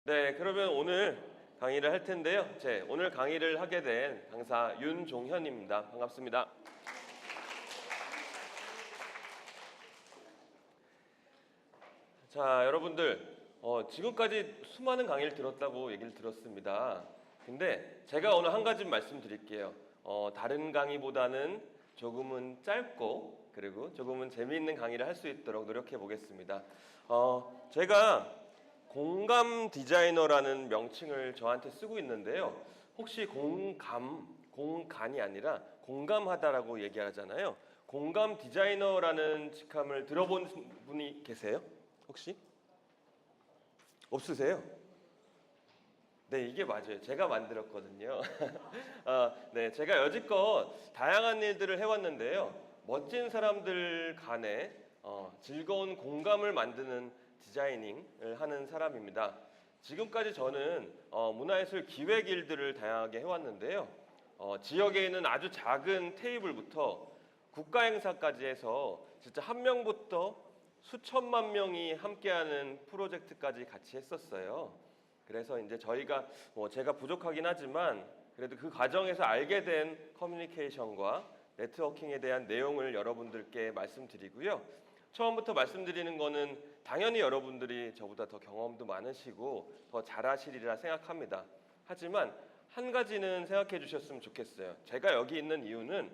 네, 그러면 오늘 강의를 할 텐데요. 오늘 강의를 하게 된 강사 윤종현입니다. 반갑습니다. 자, 여러분들 지금까지 수많은 강의를 들었다고 얘기를 들었습니다. 근데 제가 오늘 한 가지 말씀드릴게요. 다른 강의보다는 조금은 짧고 그리고 조금은 재미있는 강의를 할 수 있도록 노력해 보겠습니다. 제가 공감 디자이너라는 명칭을 저한테 쓰고 있는데요. 혹시 공간이 아니라 공감하다라고 얘기하잖아요. 공감 디자이너라는 직함을 들어본 분이 계세요? 혹시? 없으세요? 네, 이게 맞아요. 제가 만들었거든요. 네, 제가 여지껏 다양한 일들을 해왔는데요. 멋진 사람들 간에 즐거운 공감을 만드는 디자이닝을 하는 사람입니다. 지금까지 저는 문화예술 기획 일들을 다양하게 해왔는데요. 지역에 있는 아주 작은 테이블부터 국가 행사까지 해서 진짜 한 명부터 수천만 명이 함께하는 프로젝트까지 같이 했었어요. 그래서 이제 제가 부족하긴 하지만 그래도 그 과정에서 알게 된 커뮤니케이션과 네트워킹에 대한 내용을 여러분들께 말씀드리고요. 처음부터 말씀드리는 거는 당연히 여러분들이 저보다 더 경험도 많으시고 더 잘하시리라 생각합니다. 하지만 한 가지는 생각해 주셨으면 좋겠어요. 제가 여기 있는 이유는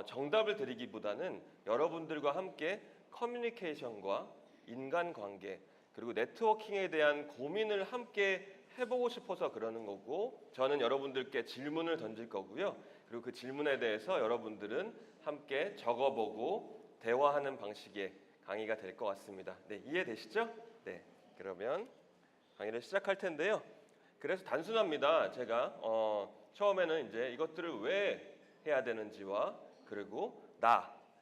정답을 드리기보다는 여러분들과 함께 커뮤니케이션과 인간관계 그리고 네트워킹에 대한 고민을 함께 해보고 싶어서 그러는 거고, 저는 여러분들께 질문을 던질 거고요. 그리고 그 질문에 대해서 여러분들은 함께 적어보고 대화하는 방식의 강의가 될 것 같습니다. 네, 이해되시죠? 네, 그러면 강의를 시작할 텐데요. 그래서 단순합니다. 제가 처음에는 이제 이것들을 왜 해야 되는지와 그리고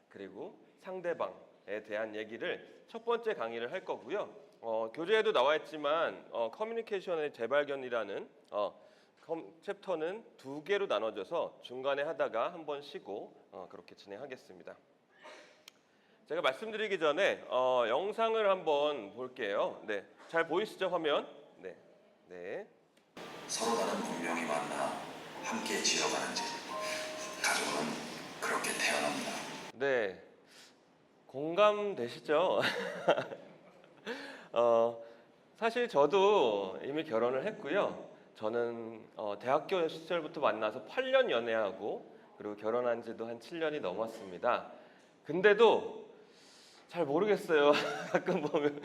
그리고 상대방에 대한 얘기를 첫 번째 강의를 할 거고요. 교재에도 나와 있지만 커뮤니케이션의 재발견이라는 챕터는 두 개로 나눠져서 중간에 하다가 한 번 쉬고 그렇게 진행하겠습니다. 제가 말씀드리기 전에 영상을 한번 볼게요. 네, 잘 보이시죠, 화면? 네, 네. 서로 다른 운명이 만나 함께 지어가는 집. 가족은 그렇게 태어납니다. 네, 공감되시죠? 사실 저도 이미 결혼을 했고요. 저는 대학교 시절부터 만나서 8년 연애하고 그리고 결혼한 지도 한 7년이 넘었습니다. 근데도 잘 모르겠어요. 가끔 보면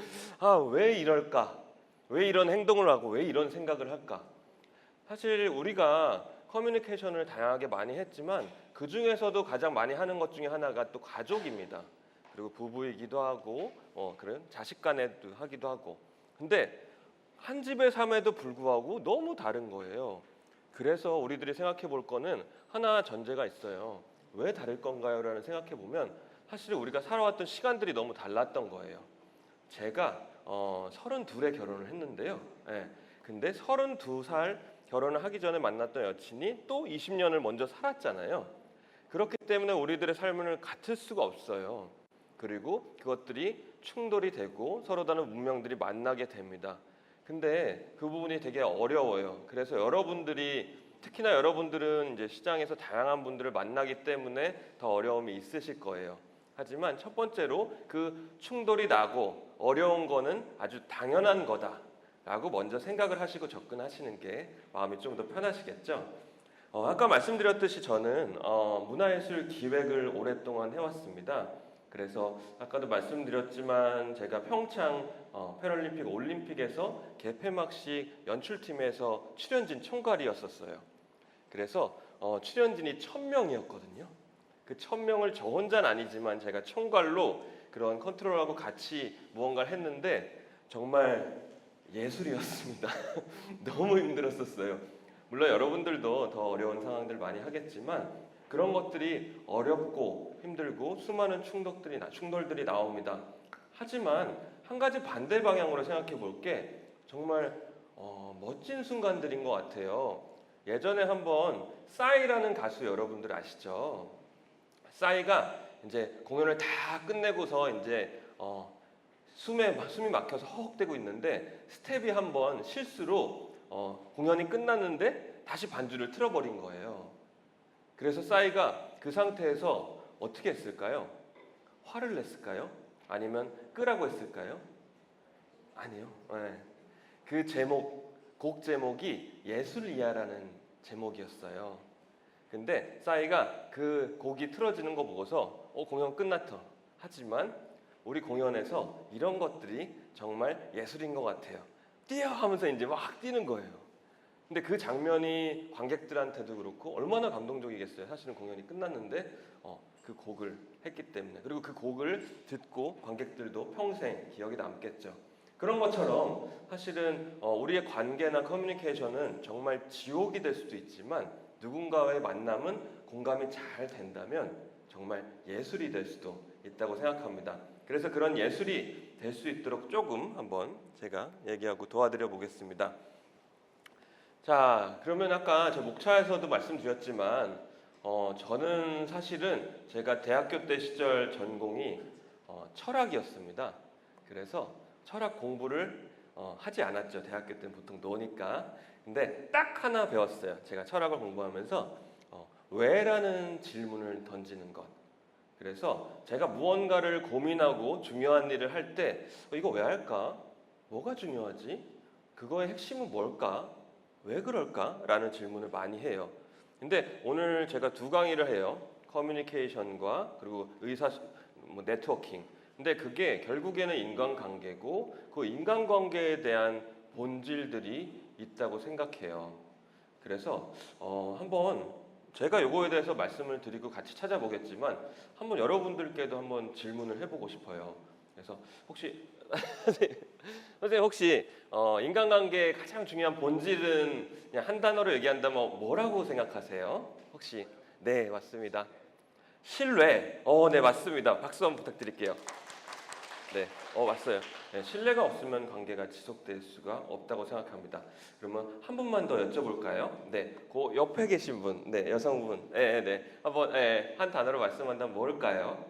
왜 이럴까? 왜 이런 행동을 하고 왜 이런 생각을 할까? 사실 우리가 커뮤니케이션을 다양하게 많이 했지만 그 중에서도 가장 많이 하는 것 중에 하나가 또 가족입니다. 그리고 부부이기도 하고 그런 자식 간에도 하기도 하고. 근데 한 집의 삶에도 불구하고 너무 다른 거예요. 그래서 우리들이 생각해 볼 거는 하나 전제가 있어요. 왜 다를 건가요? 라는 생각해 보면 사실 우리가 살아왔던 시간들이 너무 달랐던 거예요. 제가 32에 결혼을 했는데요. 네. 근데 32살 결혼을 하기 전에 만났던 여친이 또 20년을 먼저 살았잖아요. 그렇기 때문에 우리들의 삶을 같을 수가 없어요. 그리고 그것들이 충돌이 되고 서로 다른 운명들이 만나게 됩니다. 근데 그 부분이 되게 어려워요. 그래서 특히나 여러분들은 이제 시장에서 다양한 분들을 만나기 때문에 더 어려움이 있으실 거예요. 하지만 첫 번째로 그 충돌이 나고 어려운 거는 아주 당연한 거다라고 먼저 생각을 하시고 접근하시는 게 마음이 좀 더 편하시겠죠? 아까 말씀드렸듯이 저는 문화예술 기획을 오랫동안 해왔습니다. 그래서 아까도 말씀드렸지만 제가 평창 패럴림픽 올림픽에서 개폐막식 연출팀에서 출연진 총괄이었었어요. 그래서 출연진이 1000명이었거든요. 그 1000명을 저 혼자는 아니지만 제가 총괄로 그런 컨트롤하고 같이 무언가를 했는데 정말 예술이었습니다. 너무 힘들었었어요. 물론 여러분들도 더 어려운 상황들 많이 하겠지만 그런 것들이 어렵고 힘들고 수많은 충돌들이 나옵니다. 하지만 한 가지 반대 방향으로 생각해 볼 게 정말 멋진 순간들인 것 같아요. 예전에 한번 싸이라는 가수 여러분들 아시죠? 싸이가 이제 공연을 다 끝내고서 이제 숨이 막혀서 허헉대고 있는데 스텝이 한번 실수로 공연이 끝났는데 다시 반주를 틀어버린 거예요. 그래서 싸이가 그 상태에서 어떻게 했을까요? 화를 냈을까요? 아니면 끄라고 했을까요? 아니요. 네. 그 곡 제목이 예술이야라는 제목이었어요. 근데 싸이가 그 곡이 틀어지는 거 보고서 공연 끝났다. 하지만 우리 공연에서 이런 것들이 정말 예술인 것 같아요. 뛰어 하면서 이제 막 뛰는 거예요. 근데 그 장면이 관객들한테도 그렇고 얼마나 감동적이겠어요. 사실은 공연이 끝났는데 그 곡을 했기 때문에. 그리고 그 곡을 듣고 관객들도 평생 기억에 남겠죠. 그런 것처럼 사실은 우리의 관계나 커뮤니케이션은 정말 지옥이 될 수도 있지만 누군가와의 만남은 공감이 잘 된다면 정말 예술이 될 수도 있다고 생각합니다. 그래서 그런 예술이 될 수 있도록 조금 한번 제가 얘기하고 도와드려 보겠습니다. 자, 그러면 아까 저 목차에서도 말씀드렸지만 저는 사실은 제가 대학교 때 시절 전공이 철학이었습니다. 그래서 철학 공부를 하지 않았죠. 대학교 때는 보통 노니까. 근데 딱 하나 배웠어요. 제가 철학을 공부하면서 왜라는 질문을 던지는 것. 그래서 제가 무언가를 고민하고 중요한 일을 할 때 이거 왜 할까? 뭐가 중요하지? 그거의 핵심은 뭘까? 왜 그럴까? 라는 질문을 많이 해요. 근데 오늘 제가 두 강의를 해요. 커뮤니케이션과 그리고 네트워킹. 근데 그게 결국에는 인간관계고 그 인간관계에 대한 본질들이 있다고 생각해요. 그래서 한번 제가 요거에 대해서 말씀을 드리고 같이 찾아보겠지만 한번 여러분들께도 한번 질문을 해보고 싶어요. 그래서 혹시 선생님 혹시 인간관계의 가장 중요한 본질은 그냥 한 단어로 얘기한다면 뭐라고 생각하세요? 혹시 네 맞습니다. 신뢰. 네 맞습니다. 박수 한번 부탁드릴게요. 네, 맞어요. 네, 신뢰가 없으면 관계가 지속될 수가 없다고 생각합니다. 그러면 한 분만 더 여쭤볼까요? 네, 그 옆에 계신 분, 네, 여성분, 네, 한번 한 단어로 말씀한다면 뭘까요?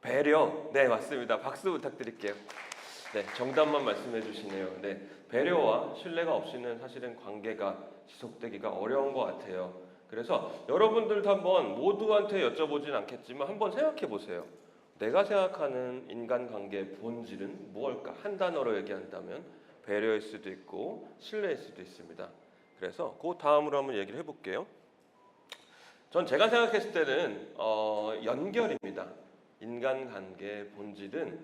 배려. 네, 맞습니다. 박수 부탁드릴게요. 네, 정답만 말씀해 주시네요. 네, 배려와 신뢰가 없이는 사실은 관계가 지속되기가 어려운 것 같아요. 그래서 여러분들도 한번 모두한테 여쭤보진 않겠지만 한번 생각해 보세요. 내가 생각하는 인간관계의 본질은 무엇일까? 한 단어로 얘기한다면 배려일 수도 있고 신뢰일 수도 있습니다. 그래서 그 다음으로 한번 얘기를 해볼게요. 전 제가 생각했을 때는 연결입니다. 인간관계의 본질은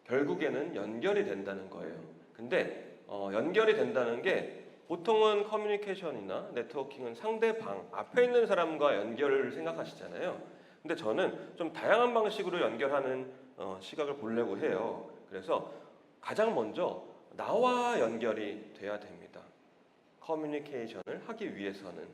결국에는 연결이 된다는 거예요. 근데 연결이 된다는 게 보통은 커뮤니케이션이나 네트워킹은 상대방, 앞에 있는 사람과 연결을 생각하시잖아요. 근데 저는 좀 다양한 방식으로 연결하는 시각을 보려고 해요. 그래서 가장 먼저 나와 연결이 돼야 됩니다. 커뮤니케이션을 하기 위해서는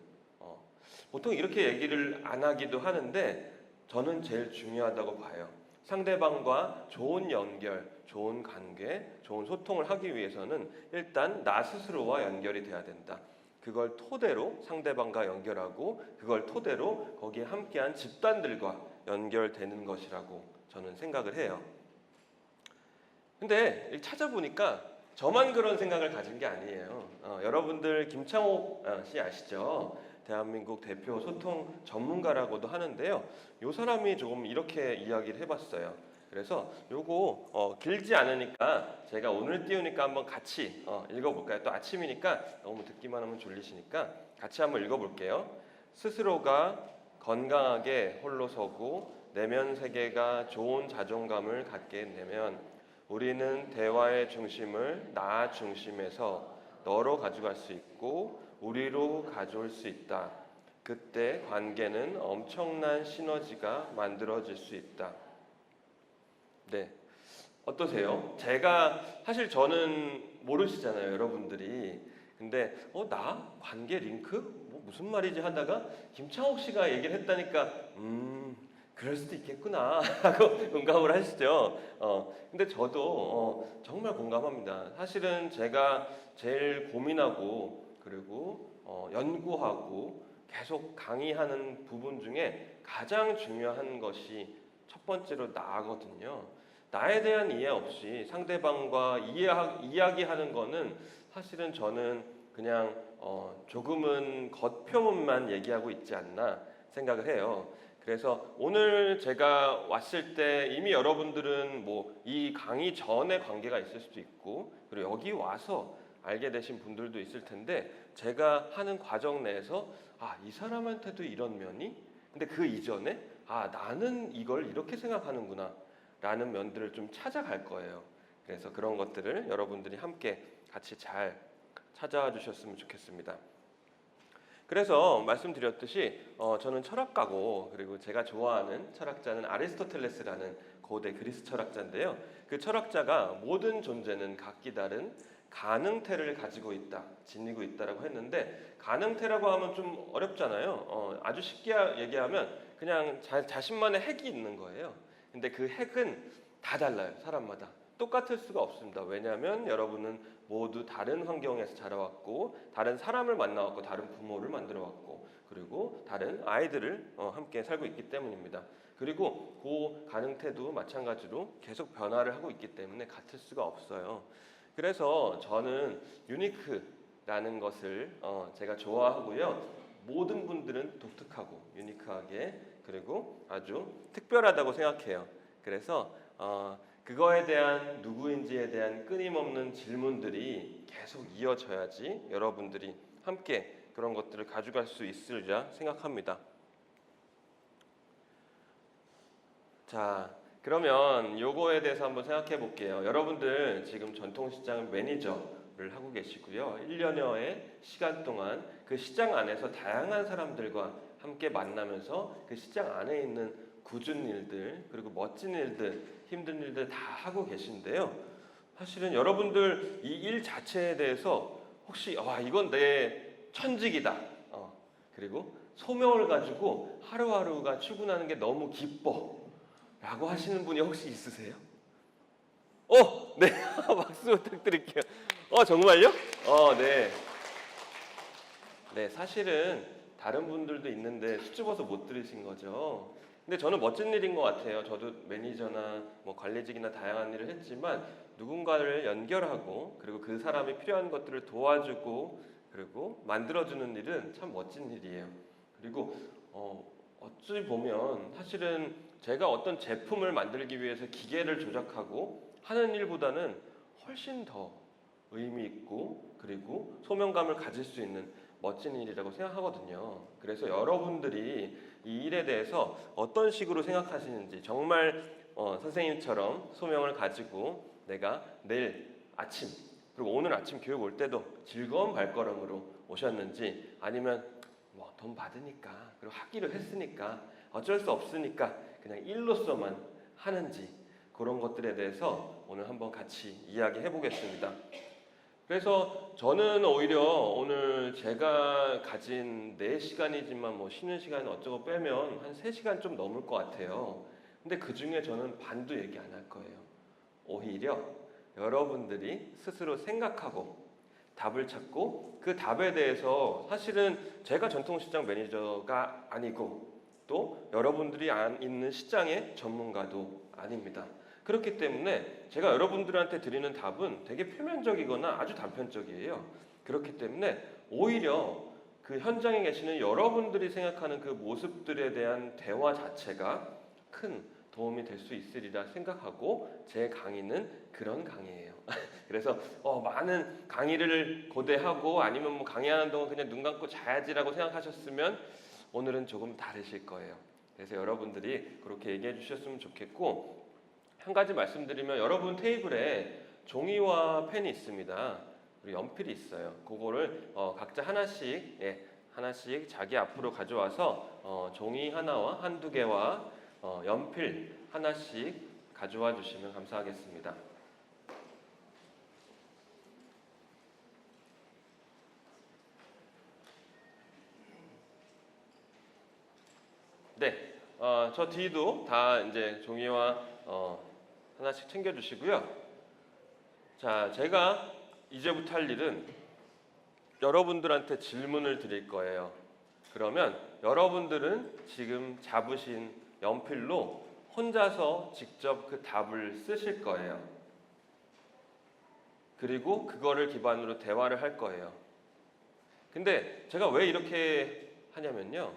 보통 이렇게 얘기를 안 하기도 하는데 저는 제일 중요하다고 봐요. 상대방과 좋은 연결, 좋은 관계, 좋은 소통을 하기 위해서는 일단 나 스스로와 연결이 돼야 된다. 그걸 토대로 상대방과 연결하고 그걸 토대로 거기에 함께한 집단들과 연결되는 것이라고 저는 생각을 해요. 근데 찾아보니까 저만 그런 생각을 가진 게 아니에요. 여러분들 김창옥 씨 아시죠? 대한민국 대표 소통 전문가라고도 하는데요. 이 사람이 조금 이렇게 이야기를 해봤어요. 그래서 요거 길지 않으니까 제가 오늘 띄우니까 한번 같이 읽어볼까요? 또 아침이니까 너무 듣기만 하면 졸리시니까 같이 한번 읽어볼게요. 스스로가 건강하게 홀로 서고 내면 세계가 좋은 자존감을 갖게 되면 우리는 대화의 중심을 나 중심에서 너로 가져갈 수 있고 우리로 가져올 수 있다. 그때 관계는 엄청난 시너지가 만들어질 수 있다. 네, 어떠세요? 제가 사실 저는 모르시잖아요, 여러분들이. 근데 나 관계 링크? 무슨 말이지 하다가 김창옥 씨가 얘기를 했다니까 그럴 수도 있겠구나 하고 공감을 하시죠. 근데 저도 정말 공감합니다. 사실은 제가 제일 고민하고 그리고 연구하고 계속 강의하는 부분 중에 가장 중요한 것이 첫 번째로 나거든요. 나에 대한 이해 없이 상대방과 이야기하는 거는 사실은 저는 그냥 조금은 겉표문만 얘기하고 있지 않나 생각을 해요. 그래서 오늘 제가 왔을 때 이미 여러분들은 뭐 이 강의 전에 관계가 있을 수도 있고, 그리고 여기 와서 알게 되신 분들도 있을 텐데, 제가 하는 과정 내에서 이 사람한테도 이런 면이, 근데 그 이전에 나는 이걸 이렇게 생각하는구나 라는 면들을 좀 찾아갈 거예요. 그래서 그런 것들을 여러분들이 함께 같이 잘 찾아와 주셨으면 좋겠습니다. 그래서 말씀드렸듯이 저는 철학가고, 그리고 제가 좋아하는 철학자는 아리스토텔레스라는 고대 그리스 철학자인데요. 그 철학자가 모든 존재는 각기 다른 가능태를 가지고 있다, 지니고 있다라고 했는데, 가능태라고 하면 좀 어렵잖아요. 아주 쉽게 얘기하면 그냥 자신만의 핵이 있는 거예요. 근데 그 핵은 다 달라요. 사람마다 똑같을 수가 없습니다. 왜냐하면 여러분은 모두 다른 환경에서 자라왔고, 다른 사람을 만나왔고, 다른 부모를 만들어왔고, 그리고 다른 아이들을 함께 살고 있기 때문입니다. 그리고 그 가능태도 마찬가지로 계속 변화를 하고 있기 때문에 같을 수가 없어요. 그래서 저는 유니크라는 것을 제가 좋아하고요. 모든 분들은 독특하고 유니크하게, 그리고 아주 특별하다고 생각해요. 그래서 그거에 대한, 누구인지에 대한 끊임없는 질문들이 계속 이어져야지 여러분들이 함께 그런 것들을 가져갈 수 있으리라 생각합니다. 자, 그러면 요거에 대해서 한번 생각해 볼게요. 여러분들 지금 전통시장 매니저를 하고 계시고요. 1년여의 시간 동안 그 시장 안에서 다양한 사람들과 함께 만나면서 그 시장 안에 있는 굳은 일들, 그리고 멋진 일들, 힘든 일들 다 하고 계신데요. 사실은 여러분들 이 일 자체에 대해서 혹시 이건 내 천직이다, 그리고 소명을 가지고 하루하루가 출근하는 게 너무 기뻐 라고 하시는 분이 혹시 있으세요? 네. 박수 부탁드릴게요. 정말요? 네. 네, 사실은 다른 분들도 있는데 수줍어서 못 들으신 거죠. 근데 저는 멋진 일인 것 같아요. 저도 매니저나 뭐 관리직이나 다양한 일을 했지만, 누군가를 연결하고, 그리고 그 사람이 필요한 것들을 도와주고, 그리고 만들어주는 일은 참 멋진 일이에요. 그리고 어찌 보면 사실은 제가 어떤 제품을 만들기 위해서 기계를 조작하고 하는 일보다는 훨씬 더 의미 있고, 그리고 소명감을 가질 수 있는 멋진 일이라고 생각하거든요. 그래서 여러분들이 이 일에 대해서 어떤 식으로 생각하시는지, 정말 선생님처럼 소명을 가지고 내가 내일 아침, 그리고 오늘 아침 교육 올 때도 즐거운 발걸음으로 오셨는지, 아니면 돈 받으니까, 그리고 하기로 했으니까, 어쩔 수 없으니까 그냥 일로서만 하는지, 그런 것들에 대해서 오늘 한번 같이 이야기해 보겠습니다. 그래서 저는 오히려 오늘 제가 가진 4시간이지만 뭐 쉬는 시간 어쩌고 빼면 한 3시간 좀 넘을 것 같아요. 근데 그 중에 저는 반도 얘기 안 할 거예요. 오히려 여러분들이 스스로 생각하고 답을 찾고, 그 답에 대해서 사실은 제가 전통시장 매니저가 아니고, 또 여러분들이 있는 시장의 전문가도 아닙니다. 그렇기 때문에 제가 여러분들한테 드리는 답은 되게 표면적이거나 아주 단편적이에요. 그렇기 때문에 오히려 그 현장에 계시는 여러분들이 생각하는 그 모습들에 대한 대화 자체가 큰 도움이 될 수 있으리라 생각하고, 제 강의는 그런 강의예요. 그래서 많은 강의를 고대하고, 아니면 뭐 강의하는 동안 그냥 눈 감고 자야지라고 생각하셨으면 오늘은 조금 다르실 거예요. 그래서 여러분들이 그렇게 얘기해 주셨으면 좋겠고, 한 가지 말씀드리면, 여러분 테이블에 종이와 펜이 있습니다. 그리고 연필이 있어요. 그거를 각자 하나씩, 하나씩 자기 앞으로 가져와서 종이 하나와 한두 개와 연필 하나씩 가져와 주시면 감사하겠습니다. 네, 저 뒤도 다 이제 종이와 하나씩 챙겨주시고요. 자, 제가 이제부터 할 일은 여러분들한테 질문을 드릴 거예요. 그러면 여러분들은 지금 잡으신 연필로 혼자서 직접 그 답을 쓰실 거예요. 그리고 그거를 기반으로 대화를 할 거예요. 근데 제가 왜 이렇게 하냐면요.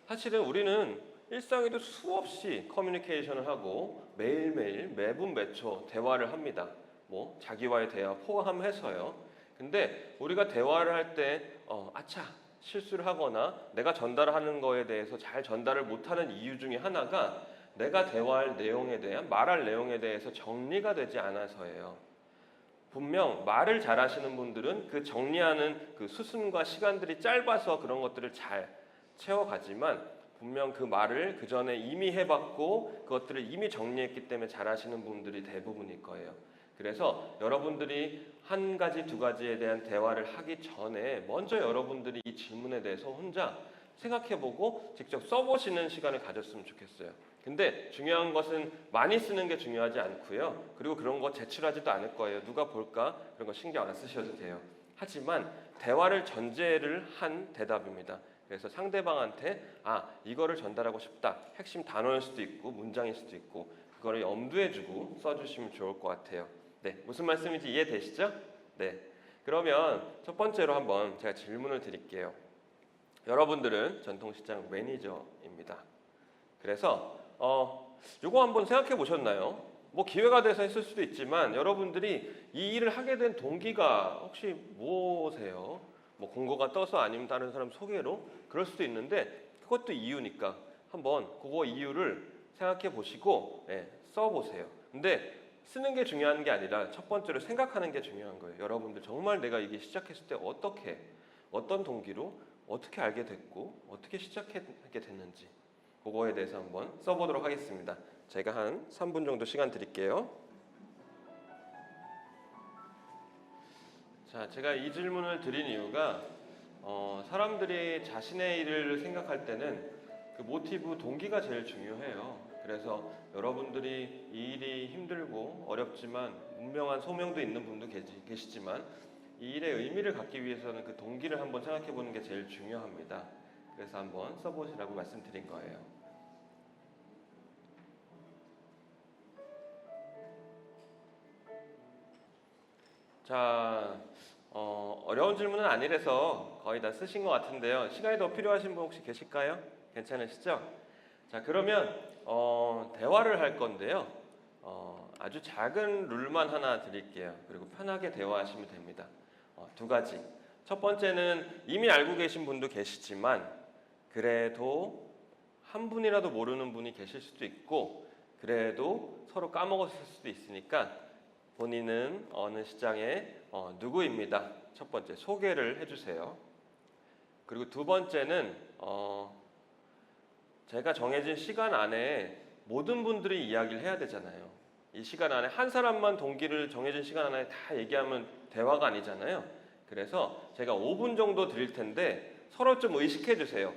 사실은 우리는 일상에도 수없이 커뮤니케이션을 하고 매일매일 매분 매초 대화를 합니다. 뭐 자기와의 대화 포함해서요. 근데 우리가 대화를 할 때 아차 실수를 하거나 내가 전달하는 거에 대해서 잘 전달을 못하는 이유 중에 하나가 내가 대화할 내용에 대한 말할 내용에 대해서 정리가 되지 않아서예요. 분명 말을 잘하시는 분들은 그 정리하는 그 수순과 시간들이 짧아서 그런 것들을 잘 채워가지만 분명 그 말을 그 전에 이미 해봤고 그것들을 이미 정리했기 때문에 잘하시는 분들이 대부분일 거예요. 그래서 여러분들이 한 가지 두 가지에 대한 대화를 하기 전에 먼저 여러분들이 이 질문에 대해서 혼자 생각해보고 직접 써보시는 시간을 가졌으면 좋겠어요. 근데 중요한 것은 많이 쓰는 게 중요하지 않고요. 그리고 그런 거 제출하지도 않을 거예요. 누가 볼까? 그런 거 신경 안 쓰셔도 돼요. 하지만 대화를 전제를 한 대답입니다. 그래서 상대방한테 이거를 전달하고 싶다. 핵심 단어일 수도 있고 문장일 수도 있고 그거를 염두에 두고 써주시면 좋을 것 같아요. 네, 무슨 말씀인지 이해되시죠? 네, 그러면 첫 번째로 한번 제가 질문을 드릴게요. 여러분들은 전통시장 매니저입니다. 그래서 요거 한번 생각해 보셨나요? 뭐 기회가 돼서 했을 수도 있지만 여러분들이 이 일을 하게 된 동기가 혹시 뭐세요? 뭐 공고가 떠서 아니면 다른 사람 소개로 그럴 수도 있는데 그것도 이유니까 한번 그거 이유를 생각해 보시고 써보세요. 근데 쓰는 게 중요한 게 아니라 첫 번째로 생각하는 게 중요한 거예요. 여러분들 정말 내가 이게 시작했을 때 어떤 동기로 어떻게 알게 됐고 어떻게 시작하게 됐는지 그거에 대해서 한번 써보도록 하겠습니다. 제가 한 3분 정도 시간 드릴게요. 자, 제가 이 질문을 드린 이유가 사람들이 자신의 일을 생각할 때는 그 모티브, 동기가 제일 중요해요. 그래서 여러분들이 이 일이 힘들고 어렵지만 분명한 소명도 있는 분도 계시지만 이 일의 의미를 갖기 위해서는 그 동기를 한번 생각해 보는 게 제일 중요합니다. 그래서 한번 써보시라고 말씀드린 거예요. 자, 어려운 질문은 아니라서 거의 다 쓰신 것 같은데요. 시간이 더 필요하신 분 혹시 계실까요? 괜찮으시죠? 자, 그러면 대화를 할 건데요. 아주 작은 룰만 하나 드릴게요. 그리고 편하게 대화하시면 됩니다. 두 가지. 첫 번째는 이미 알고 계신 분도 계시지만 그래도 한 분이라도 모르는 분이 계실 수도 있고 그래도 서로 까먹었을 수도 있으니까 본인은 어느 시장의 누구입니다. 첫 번째 소개를 해주세요. 그리고 두 번째는 제가 정해진 시간 안에 모든 분들이 이야기를 해야 되잖아요. 이 시간 안에 한 사람만 동기를 정해진 시간 안에 다 얘기하면 대화가 아니잖아요. 그래서 제가 5분 정도 드릴 텐데 서로 좀 의식해 주세요.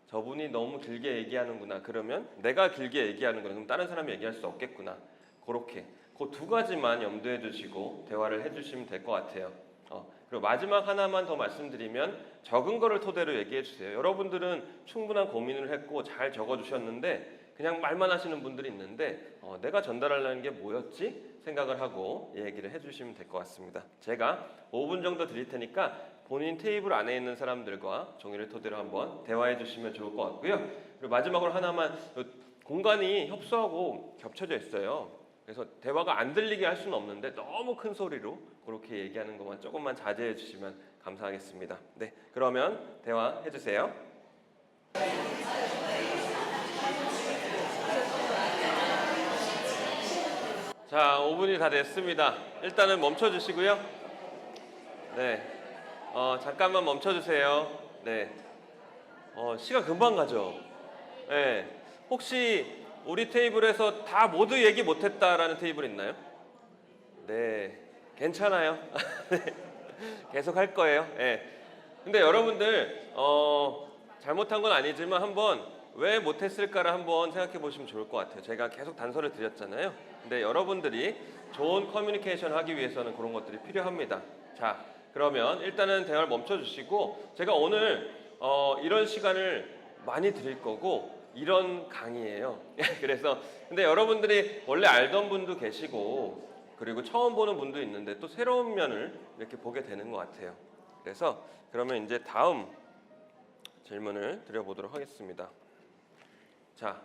저분이 너무 길게 얘기하는구나. 그러면 내가 길게 얘기하는구나. 그럼 다른 사람이 얘기할 수 없겠구나. 그렇게 그 두 가지만 염두에 두시고 대화를 해주시면 될 것 같아요. 그리고 마지막 하나만 더 말씀드리면 적은 거를 토대로 얘기해 주세요. 여러분들은 충분한 고민을 했고 잘 적어주셨는데 그냥 말만 하시는 분들이 있는데 내가 전달하려는 게 뭐였지? 생각을 하고 얘기를 해주시면 될 것 같습니다. 제가 5분 정도 드릴 테니까 본인 테이블 안에 있는 사람들과 종이를 토대로 한번 대화해 주시면 좋을 것 같고요. 그리고 마지막으로 하나만, 공간이 협소하고 겹쳐져 있어요. 그래서 대화가 안 들리게 할 수는 없는데 너무 큰 소리로 그렇게 얘기하는 것만 조금만 자제해 주시면 감사하겠습니다. 네, 그러면 대화해 주세요. 자, 5분이 다 됐습니다. 일단은 멈춰 주시고요. 네, 잠깐만 멈춰 주세요. 네, 시간 금방 가죠. 네, 혹시 우리 테이블에서 다 모두 얘기 못했다라는 테이블 있나요? 네, 괜찮아요. 계속 할 거예요. 네. 근데 여러분들 잘못한 건 아니지만 한번 왜 못했을까를 한번 생각해 보시면 좋을 것 같아요. 제가 계속 단서를 드렸잖아요. 근데 여러분들이 좋은 커뮤니케이션 하기 위해서는 그런 것들이 필요합니다. 자, 그러면 일단은 대화를 멈춰 주시고 제가 오늘 이런 시간을 많이 드릴 거고 이런 강의예요. 그래서 근데 여러분들이 원래 알던 분도 계시고 그리고 처음 보는 분도 있는데 또 새로운 면을 이렇게 보게 되는 것 같아요. 그래서 그러면 이제 다음 질문을 드려보도록 하겠습니다. 자,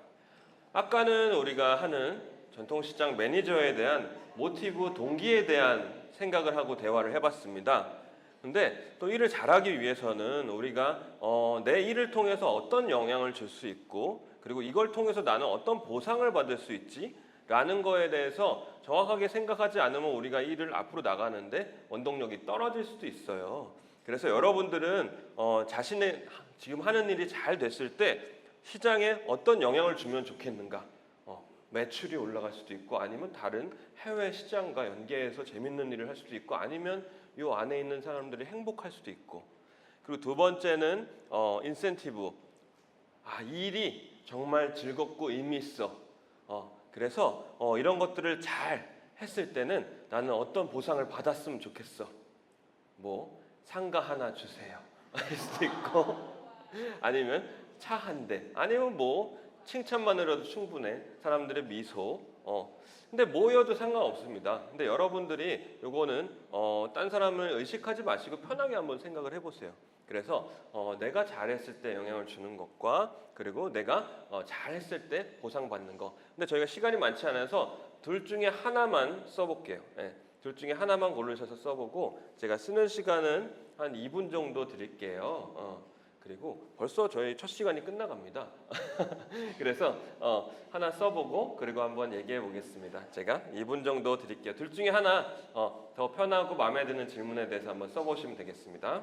아까는 우리가 하는 전통시장 매니저에 대한 모티브, 동기에 대한 생각을 하고 대화를 해봤습니다. 근데 또 일을 잘하기 위해서는 우리가 내 일을 통해서 어떤 영향을 줄 수 있고 그리고 이걸 통해서 나는 어떤 보상을 받을 수 있지? 라는 거에 대해서 정확하게 생각하지 않으면 우리가 일을 앞으로 나가는데 원동력이 떨어질 수도 있어요. 그래서 여러분들은 자신의 지금 하는 일이 잘 됐을 때 시장에 어떤 영향을 주면 좋겠는가? 매출이 올라갈 수도 있고 아니면 다른 해외 시장과 연계해서 재밌는 일을 할 수도 있고 아니면 이 안에 있는 사람들이 행복할 수도 있고 그리고 두 번째는 인센티브. 이 일이 정말 즐겁고 의미 있어. 그래서 이런 것들을 잘 했을 때는 나는 어떤 보상을 받았으면 좋겠어. 뭐 상가 하나 주세요. 할 수도 있고 아니면 차 한 대 아니면 뭐 칭찬만으로도 충분해. 사람들의 미소. 근데 뭐여도 상관없습니다. 근데 여러분들이 요거는 딴 사람을 의식하지 마시고 편하게 한번 생각을 해보세요. 그래서 내가 잘했을 때 영향을 주는 것과 그리고 내가 잘했을 때 보상받는 거. 근데 저희가 시간이 많지 않아서 둘 중에 하나만 써볼게요. 네, 둘 중에 하나만 고르셔서 써보고 제가 쓰는 시간은 한 2분 정도 드릴게요. 그리고 벌써 저희 첫 시간이 끝나갑니다. 그래서 하나 써보고 그리고 한번 얘기해 보겠습니다. 제가 2분 정도 드릴게요. 둘 중에 하나 더 편하고 마음에 드는 질문에 대해서 한번 써보시면 되겠습니다.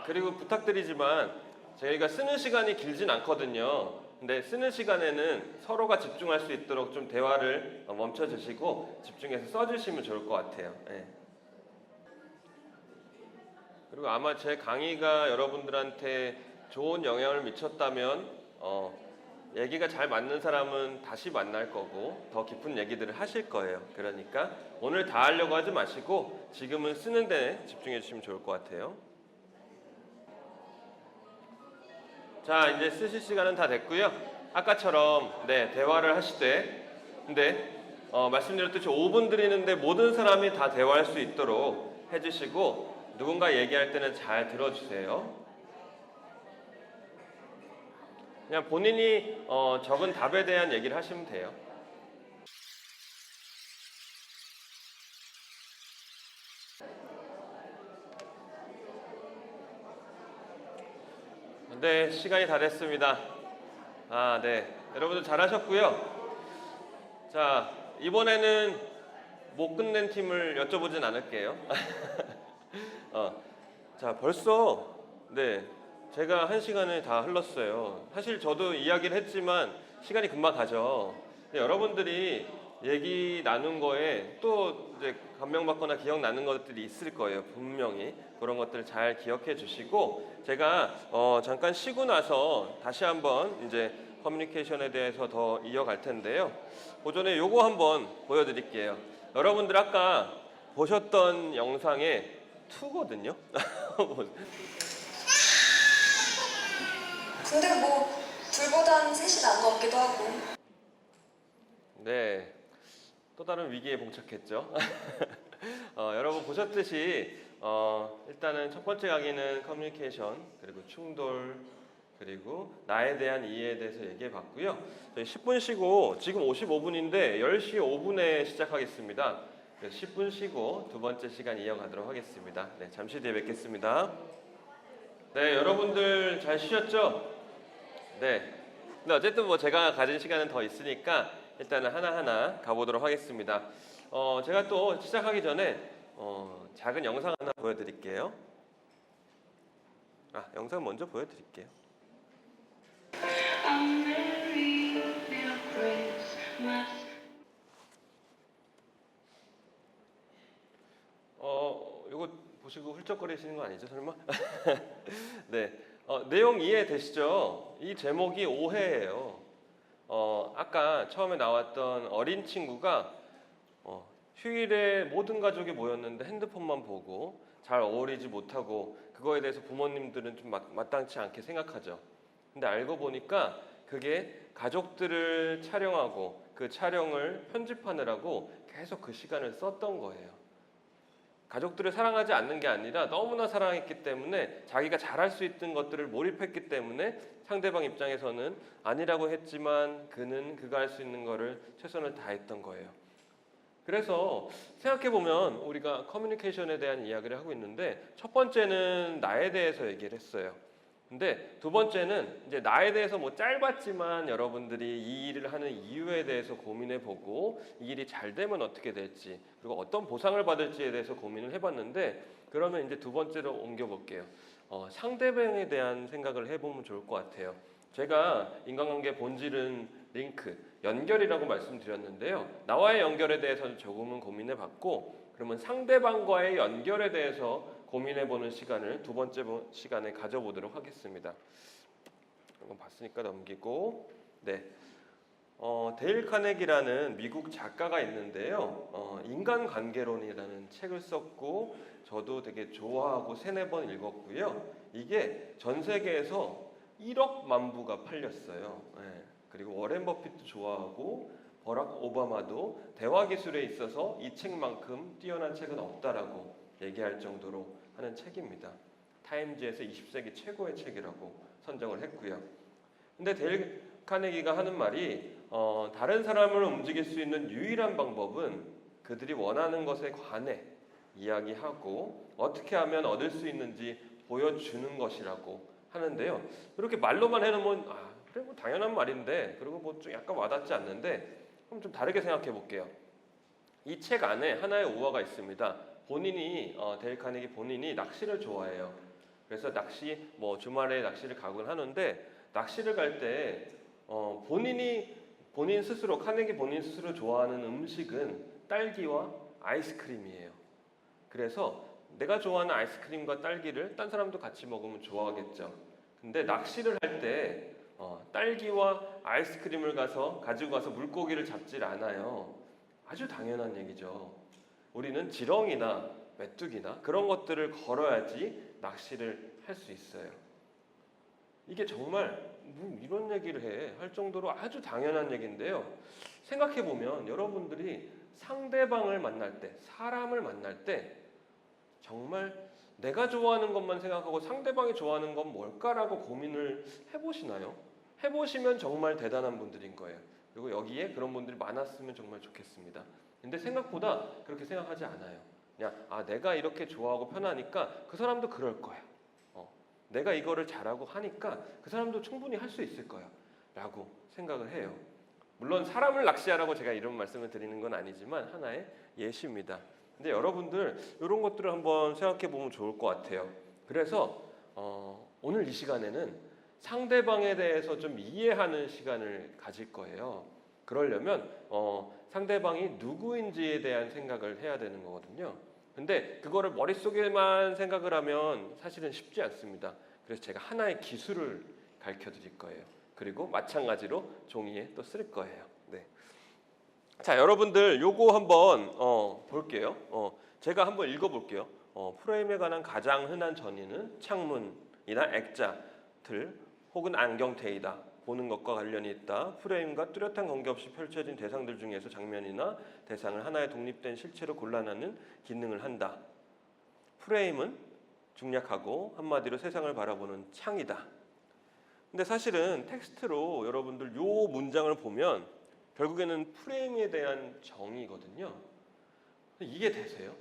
그리고 부탁드리지만 저희가 쓰는 시간이 길진 않거든요. 근데 쓰는 시간에는 서로가 집중할 수 있도록 좀 대화를 멈춰 주시고 집중해서 써주시면 좋을 것 같아요. 네. 그리고 아마 제 강의가 여러분들한테 좋은 영향을 미쳤다면 얘기가 잘 맞는 사람은 다시 만날 거고 더 깊은 얘기들을 하실 거예요. 그러니까 오늘 다 하려고 하지 마시고 지금은 쓰는 데 집중해 주시면 좋을 것 같아요. 자, 이제 쓰실 시간은 다 됐고요. 아까처럼 대화를 하실 때 근데 말씀드렸듯이 5분 드리는데 모든 사람이 다 대화할 수 있도록 해주시고 누군가 얘기할 때는 잘 들어주세요. 그냥 본인이 적은 답에 대한 얘기를 하시면 돼요. 네, 시간이 다 됐습니다. 네. 여러분들 잘하셨고요. 자, 이번에는 못 끝낸 팀을 여쭤보진 않을게요. 자, 벌써 제가 1시간이 다 흘렀어요. 사실 저도 이야기를 했지만 시간이 금방 가죠. 근데 여러분들이 얘기 나눈 거에 또 이제 감명받거나 기억나는 것들이 있을 거예요. 분명히 그런 것들 잘 기억해 주시고 제가 잠깐 쉬고 나서 다시 한번 이제 커뮤니케이션에 대해서 더 이어갈 텐데요. 그 전에 요거 한번 보여드릴게요. 여러분들 아까 보셨던 영상의 2거든요. 근데 뭐 둘보단 셋이 나은 것 같기도 하고. 네, 또 다른 위기에 봉착했죠. 여러분 보셨듯이 일단은 첫 번째 강의는 커뮤니케이션 그리고 충돌 그리고 나에 대한 이해에 대해서 얘기해 봤고요. 저희 10분 쉬고 지금 55분인데 10시 5분에 시작하겠습니다. 그래서 10분 쉬고 두 번째 시간 이어가도록 하겠습니다. 네, 잠시 뒤에 뵙겠습니다. 네, 여러분들 잘 쉬셨죠? 네. 근데 어쨌든 뭐 제가 가진 시간은 더 있으니까 일단은 하나하나 가보도록 하겠습니다. 제가 또 시작하기 전에 작은 영상 하나 보여드릴게요. 영상 먼저 보여드릴게요. 이거 보시고 훌쩍거리시는 거 아니죠, 설마? 네. 내용 이해되시죠? 이 제목이 오해예요. 아까 처음에 나왔던 어린 친구가 휴일에 모든 가족이 모였는데 핸드폰만 보고 잘 어울리지 못하고 그거에 대해서 부모님들은 좀 마땅치 않게 생각하죠. 근데 알고 보니까 그게 가족들을 촬영하고 그 촬영을 편집하느라고 계속 그 시간을 썼던 거예요. 가족들을 사랑하지 않는 게 아니라 너무나 사랑했기 때문에 자기가 잘할 수 있는 것들을 몰입했기 때문에 상대방 입장에서는 아니라고 했지만 그는 그가 할 수 있는 거를 최선을 다했던 거예요. 그래서 생각해보면 우리가 커뮤니케이션에 대한 이야기를 하고 있는데 첫 번째는 나에 대해서 얘기를 했어요. 근데 두 번째는 이제 나에 대해서 뭐 짧았지만 여러분들이 이 일을 하는 이유에 대해서 고민해보고 이 일이 잘 되면 어떻게 될지 그리고 어떤 보상을 받을지에 대해서 고민을 해봤는데 그러면 이제 두 번째로 옮겨볼게요. 상대방에 대한 생각을 해보면 좋을 것 같아요. 제가 인간관계 본질은 링크, 연결이라고 말씀드렸는데요. 나와의 연결에 대해서는 조금은 고민해봤고 그러면 상대방과의 연결에 대해서 고민해보는 시간을 두 번째 시간에 가져보도록 하겠습니다. 이건 봤으니까 넘기고 네, 데일 카네기라는 미국 작가가 있는데요. 인간관계론이라는 책을 썼고 저도 되게 좋아하고 3-4번 읽었고요. 이게 전 세계에서 1억 만 부가 팔렸어요. 네. 그리고 워렌 버핏도 좋아하고 버락 오바마도 대화 기술에 있어서 이 책만큼 뛰어난 책은 없다라고 얘기할 정도로 하는 책입니다. 타임즈에서 20세기 최고의 책이라고 선정을 했고요. 근데 데일 카네기가 하는 말이 다른 사람을 움직일 수 있는 유일한 방법은 그들이 원하는 것에 관해 이야기하고 어떻게 하면 얻을 수 있는지 보여주는 것이라고 하는데요. 이렇게 말로만 해놓으면 그래 뭐 당연한 말인데 그리고 뭐 좀 약간 와닿지 않는데 그럼 좀 다르게 생각해 볼게요. 이 책 안에 하나의 우화가 있습니다. 본인이 데일 카네기 본인이 낚시를 좋아해요. 그래서 주말에 낚시를 가곤 하는데 낚시를 갈 때 본인 스스로 카네기 본인 스스로 좋아하는 음식은 딸기와 아이스크림이에요. 그래서 내가 좋아하는 아이스크림과 딸기를 딴 사람도 같이 먹으면 좋아하겠죠. 근데 낚시를 할 때 딸기와 아이스크림을 가지고 가서 물고기를 잡질 않아요. 아주 당연한 얘기죠. 우리는 지렁이나 메뚜기나 그런 것들을 걸어야지 낚시를 할 수 있어요. 이게 정말 이런 얘기를 할 정도로 아주 당연한 얘기인데요. 생각해보면 여러분들이 상대방을 만날 때, 사람을 만날 때 정말 내가 좋아하는 것만 생각하고 상대방이 좋아하는 건 뭘까라고 고민을 해보시나요? 해보시면 정말 대단한 분들인 거예요. 그리고 여기에 그런 분들이 많았으면 정말 좋겠습니다. 근데 생각보다 그렇게 생각하지 않아요. 그냥 내가 이렇게 좋아하고 편하니까 그 사람도 그럴 거야. 내가 이거를 잘하고 하니까 그 사람도 충분히 할 수 있을 거야 라고 생각을 해요. 물론 사람을 낚시하라고 제가 이런 말씀을 드리는 건 아니지만 하나의 예시입니다. 근데 여러분들 이런 것들을 한번 생각해 보면 좋을 것 같아요. 그래서 오늘 이 시간에는 상대방에 대해서 좀 이해하는 시간을 가질 거예요. 그러려면 상대방이 누구인지에 대한 생각을 해야 되는 거거든요. 근데 그거를 머릿속에만 생각을 하면 사실은 쉽지 않습니다. 그래서 제가 하나의 기술을 가르쳐 드릴 거예요. 그리고 마찬가지로 종이에 또 쓸 거예요. 네. 자, 여러분들 요거 한번 볼게요. 제가 한번 읽어볼게요. 프레임에 관한 가장 흔한 전의는 창문이나 액자들 혹은 안경테이다. 보는 것과 관련이 있다. 프레임과 뚜렷한 관계없이 펼쳐진 대상들 중에서 장면이나 대상을 하나의 독립된 실체로 골라내는 기능을 한다. 프레임은 중략하고 한마디로 세상을 바라보는 창이다. 근데 사실은 텍스트로 여러분들 요 문장을 보면 결국에는 프레임에 대한 정의거든요. 이게 되세요?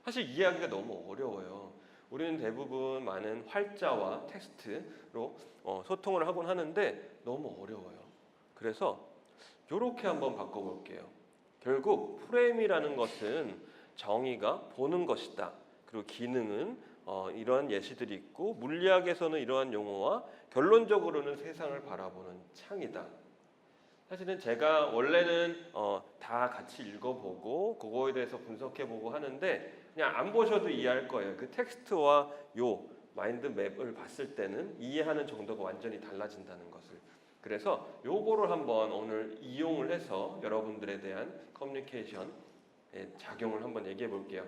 사실 이해하기가 너무 어려워요. 우리는 대부분 많은 활자와 텍스트로 소통을 하곤 하는데 너무 어려워요. 그래서 이렇게 한번 바꿔볼게요. 결국 프레임이라는 것은 정의가 보는 것이다. 그리고 기능은 이러한 예시들이 있고 물리학에서는 이러한 용어와 결론적으로는 세상을 바라보는 창이다. 사실은 제가 원래는 다 같이 읽어보고 그거에 대해서 분석해보고 하는데 그냥 안 보셔도 이해할 거예요. 그 텍스트와 요 마인드맵을 봤을 때는 이해하는 정도가 완전히 달라진다는 것을. 그래서 요거를 한번 오늘 이용을 해서 여러분들에 대한 커뮤니케이션의 작용을 한번 얘기해 볼게요.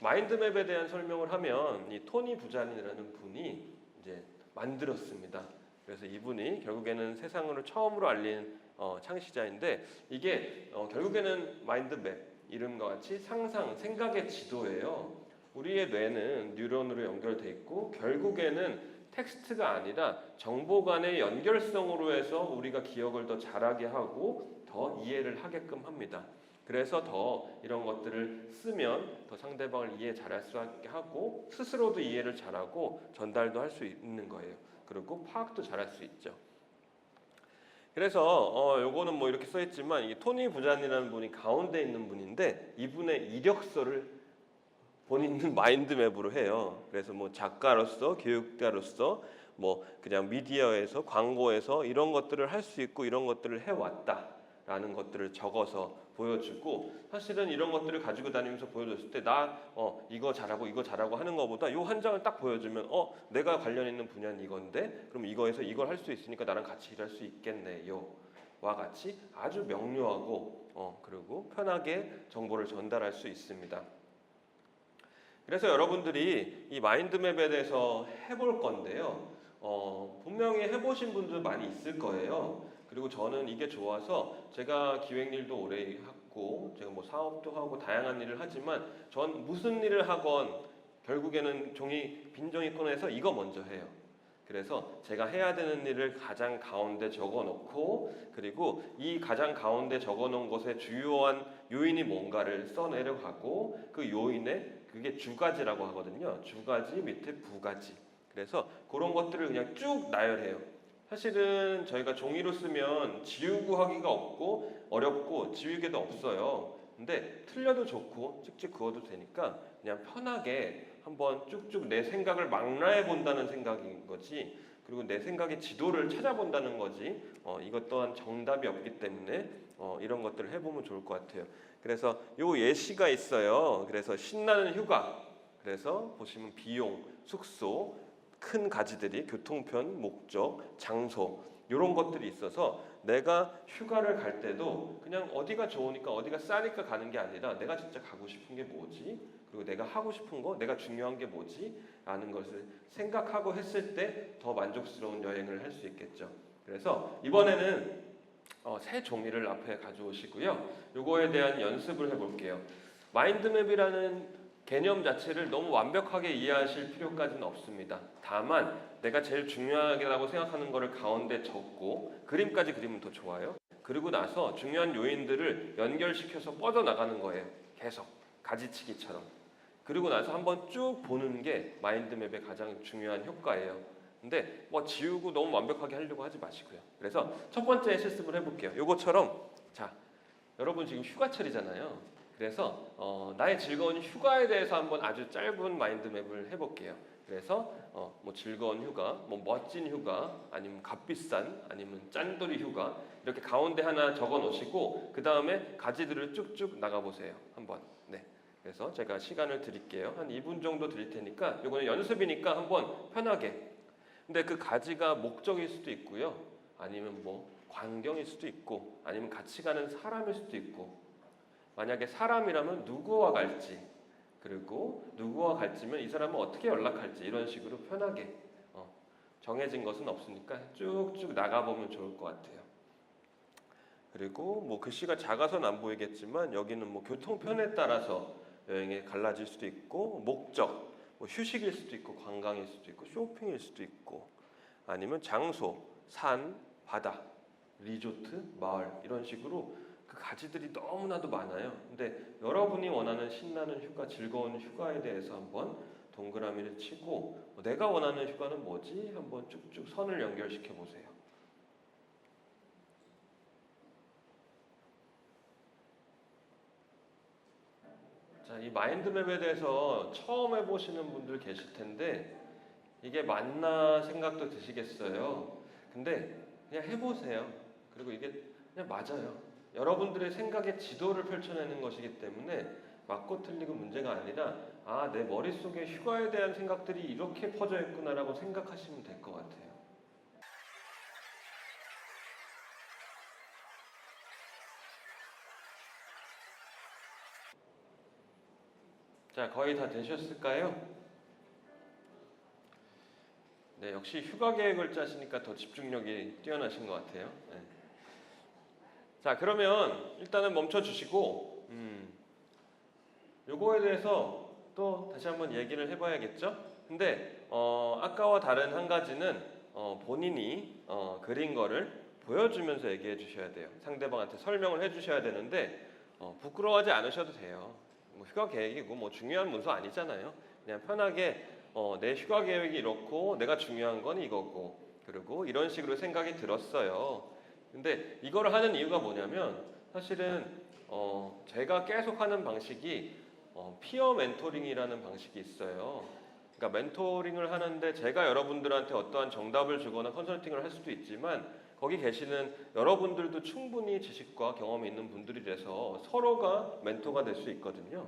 마인드맵에 대한 설명을 하면 이 토니 부잔이라는 분이 이제 만들었습니다. 그래서 이분이 결국에는 세상으로 처음으로 알린 창시자인데 이게 결국에는 마인드맵 이름과 같이 상상, 생각의 지도예요. 우리의 뇌는 뉴런으로 연결돼 있고 결국에는 텍스트가 아니라 정보 간의 연결성으로 해서 우리가 기억을 더 잘하게 하고 더 이해를 하게끔 합니다. 그래서 더 이런 것들을 쓰면 더 상대방을 이해 잘할 수 있게 하고 스스로도 이해를 잘하고 전달도 할 수 있는 거예요. 그리고 파악도 잘할 수 있죠. 그래서 요거는 뭐 이렇게 써있지만 이 토니 부잔이라는 분이 가운데 있는 분인데 이분의 이력서를 본인은 마인드맵으로 해요. 그래서 뭐 작가로서 교육자로서 뭐 그냥 미디어에서 광고에서 이런 것들을 할 수 있고 이런 것들을 해왔다라는 것들을 적어서 보여주고 사실은 이런 것들을 가지고 다니면서 보여줬을 때 나 이거 잘하고 하는 것보다 요 한 장을 딱 보여주면 내가 관련 있는 분야는 이건데 그럼 이거에서 이걸 할 수 있으니까 나랑 같이 일할 수 있겠네요 와 같이 아주 명료하고 그리고 편하게 정보를 전달할 수 있습니다. 그래서 여러분들이 이 마인드맵에 대해서 해볼 건데요. 분명히 해보신 분들 많이 있을 거예요. 그리고 저는 이게 좋아서 제가 기획일도 오래 했고 제가 뭐 사업도 하고 다양한 일을 하지만 전 무슨 일을 하건 결국에는 빈 종이 꺼내서 이거 먼저 해요. 그래서 제가 해야 되는 일을 가장 가운데 적어놓고 그리고 이 가장 가운데 적어놓은 것의 주요한 요인이 뭔가를 써내려가고 그 요인에 그게 주가지라고 하거든요. 주가지 밑에 부가지. 그래서 그런 것들을 그냥 쭉 나열해요. 사실은 저희가 종이로 쓰면 지우고 하기가 없고 어렵고 지우개도 없어요. 근데 틀려도 좋고 찍찍 그어도 되니까 그냥 편하게 한번 쭉쭉 내 생각을 망라해 본다는 생각인 거지. 그리고 내 생각의 지도를 찾아본다는 거지. 이것 또한 정답이 없기 때문에 이런 것들을 해보면 좋을 것 같아요. 그래서 요 예시가 있어요. 그래서 신나는 휴가. 그래서 보시면 비용, 숙소, 큰 가지들이 교통편, 목적, 장소 이런 것들이 있어서 내가 휴가를 갈 때도 그냥 어디가 좋으니까 어디가 싸니까 가는 게 아니라 내가 진짜 가고 싶은 게 뭐지? 그리고 내가 하고 싶은 거, 내가 중요한 게 뭐지? 라는 것을 생각하고 했을 때 더 만족스러운 여행을 할 수 있겠죠. 그래서 이번에는 새 종이를 앞에 가져오시고요. 요거에 대한 연습을 해볼게요. 마인드맵이라는 개념 자체를 너무 완벽하게 이해하실 필요까지는 없습니다. 다만 내가 제일 중요하다고 생각하는 거를 가운데 적고 그림까지 그리면 더 좋아요. 그리고 나서 중요한 요인들을 연결시켜서 뻗어나가는 거예요. 계속 가지치기처럼. 그리고 나서 한번 쭉 보는 게 마인드맵의 가장 중요한 효과예요. 근데 뭐 지우고 너무 완벽하게 하려고 하지 마시고요. 그래서 첫 번째 실습을 해볼게요. 요거처럼 자, 여러분 지금 휴가철이잖아요. 그래서 나의 즐거운 휴가에 대해서 한번 아주 짧은 마인드맵을 해볼게요. 그래서 뭐 즐거운 휴가, 뭐 멋진 휴가, 아니면 값비싼, 아니면 짠돌이 휴가 이렇게 가운데 하나 적어 놓으시고 그 다음에 가지들을 쭉쭉 나가 보세요. 한번. 네. 그래서 제가 시간을 드릴게요. 한 2분 정도 드릴 테니까 이거는 연습이니까 한번 편하게. 근데 그 가지가 목적일 수도 있고요. 아니면 뭐 광경일 수도 있고, 아니면 같이 가는 사람일 수도 있고. 만약에 사람이라면 누구와 갈지, 그리고 누구와 갈지면 이 사람은 어떻게 연락할지 이런 식으로 편하게 정해진 것은 없으니까 쭉쭉 나가보면 좋을 것 같아요. 그리고 뭐 글씨가 작아서는 안 보이겠지만 여기는 뭐 교통편에 따라서 여행에 갈라질 수도 있고 목적, 뭐 휴식일 수도 있고 관광일 수도 있고 쇼핑일 수도 있고 아니면 장소, 산, 바다, 리조트, 마을 이런 식으로 그 가지들이 너무나도 많아요. 근데 여러분이 원하는 신나는 휴가, 즐거운 휴가에 대해서 한번 동그라미를 치고 내가 원하는 휴가는 뭐지? 한번 쭉쭉 선을 연결시켜 보세요. 자, 이 마인드맵에 대해서 처음 해보시는 분들 계실 텐데 이게 맞나 생각도 드시겠어요. 근데 그냥 해보세요. 그리고 이게 그냥 맞아요. 여러분들의 생각의 지도를 펼쳐내는 것이기 때문에 맞고 틀리고 문제가 아니라 내 머릿속에 휴가에 대한 생각들이 이렇게 퍼져 있구나라고 생각하시면 될 것 같아요. 자, 거의 다 되셨을까요? 네, 역시 휴가 계획을 짜시니까 더 집중력이 뛰어나신 것 같아요. 네. 자, 그러면 일단은 멈춰 주시고, 요거에 대해서 또 다시 한번 얘기를 해봐야겠죠? 근데 아까와 다른 한 가지는 본인이 그린 거를 보여주면서 얘기해 주셔야 돼요. 상대방한테 설명을 해 주셔야 되는데 부끄러워하지 않으셔도 돼요. 뭐 휴가 계획이고 뭐 중요한 문서 아니잖아요. 그냥 편하게 내 휴가 계획이 이렇고 내가 중요한 건 이거고 그리고 이런 식으로 생각이 들었어요. 근데 이걸 하는 이유가 뭐냐면 사실은 제가 계속 하는 방식이 피어 멘토링이라는 방식이 있어요. 그러니까 멘토링을 하는데 제가 여러분들한테 어떠한 정답을 주거나 컨설팅을 할 수도 있지만 거기 계시는 여러분들도 충분히 지식과 경험이 있는 분들이라서 서로가 멘토가 될 수 있거든요.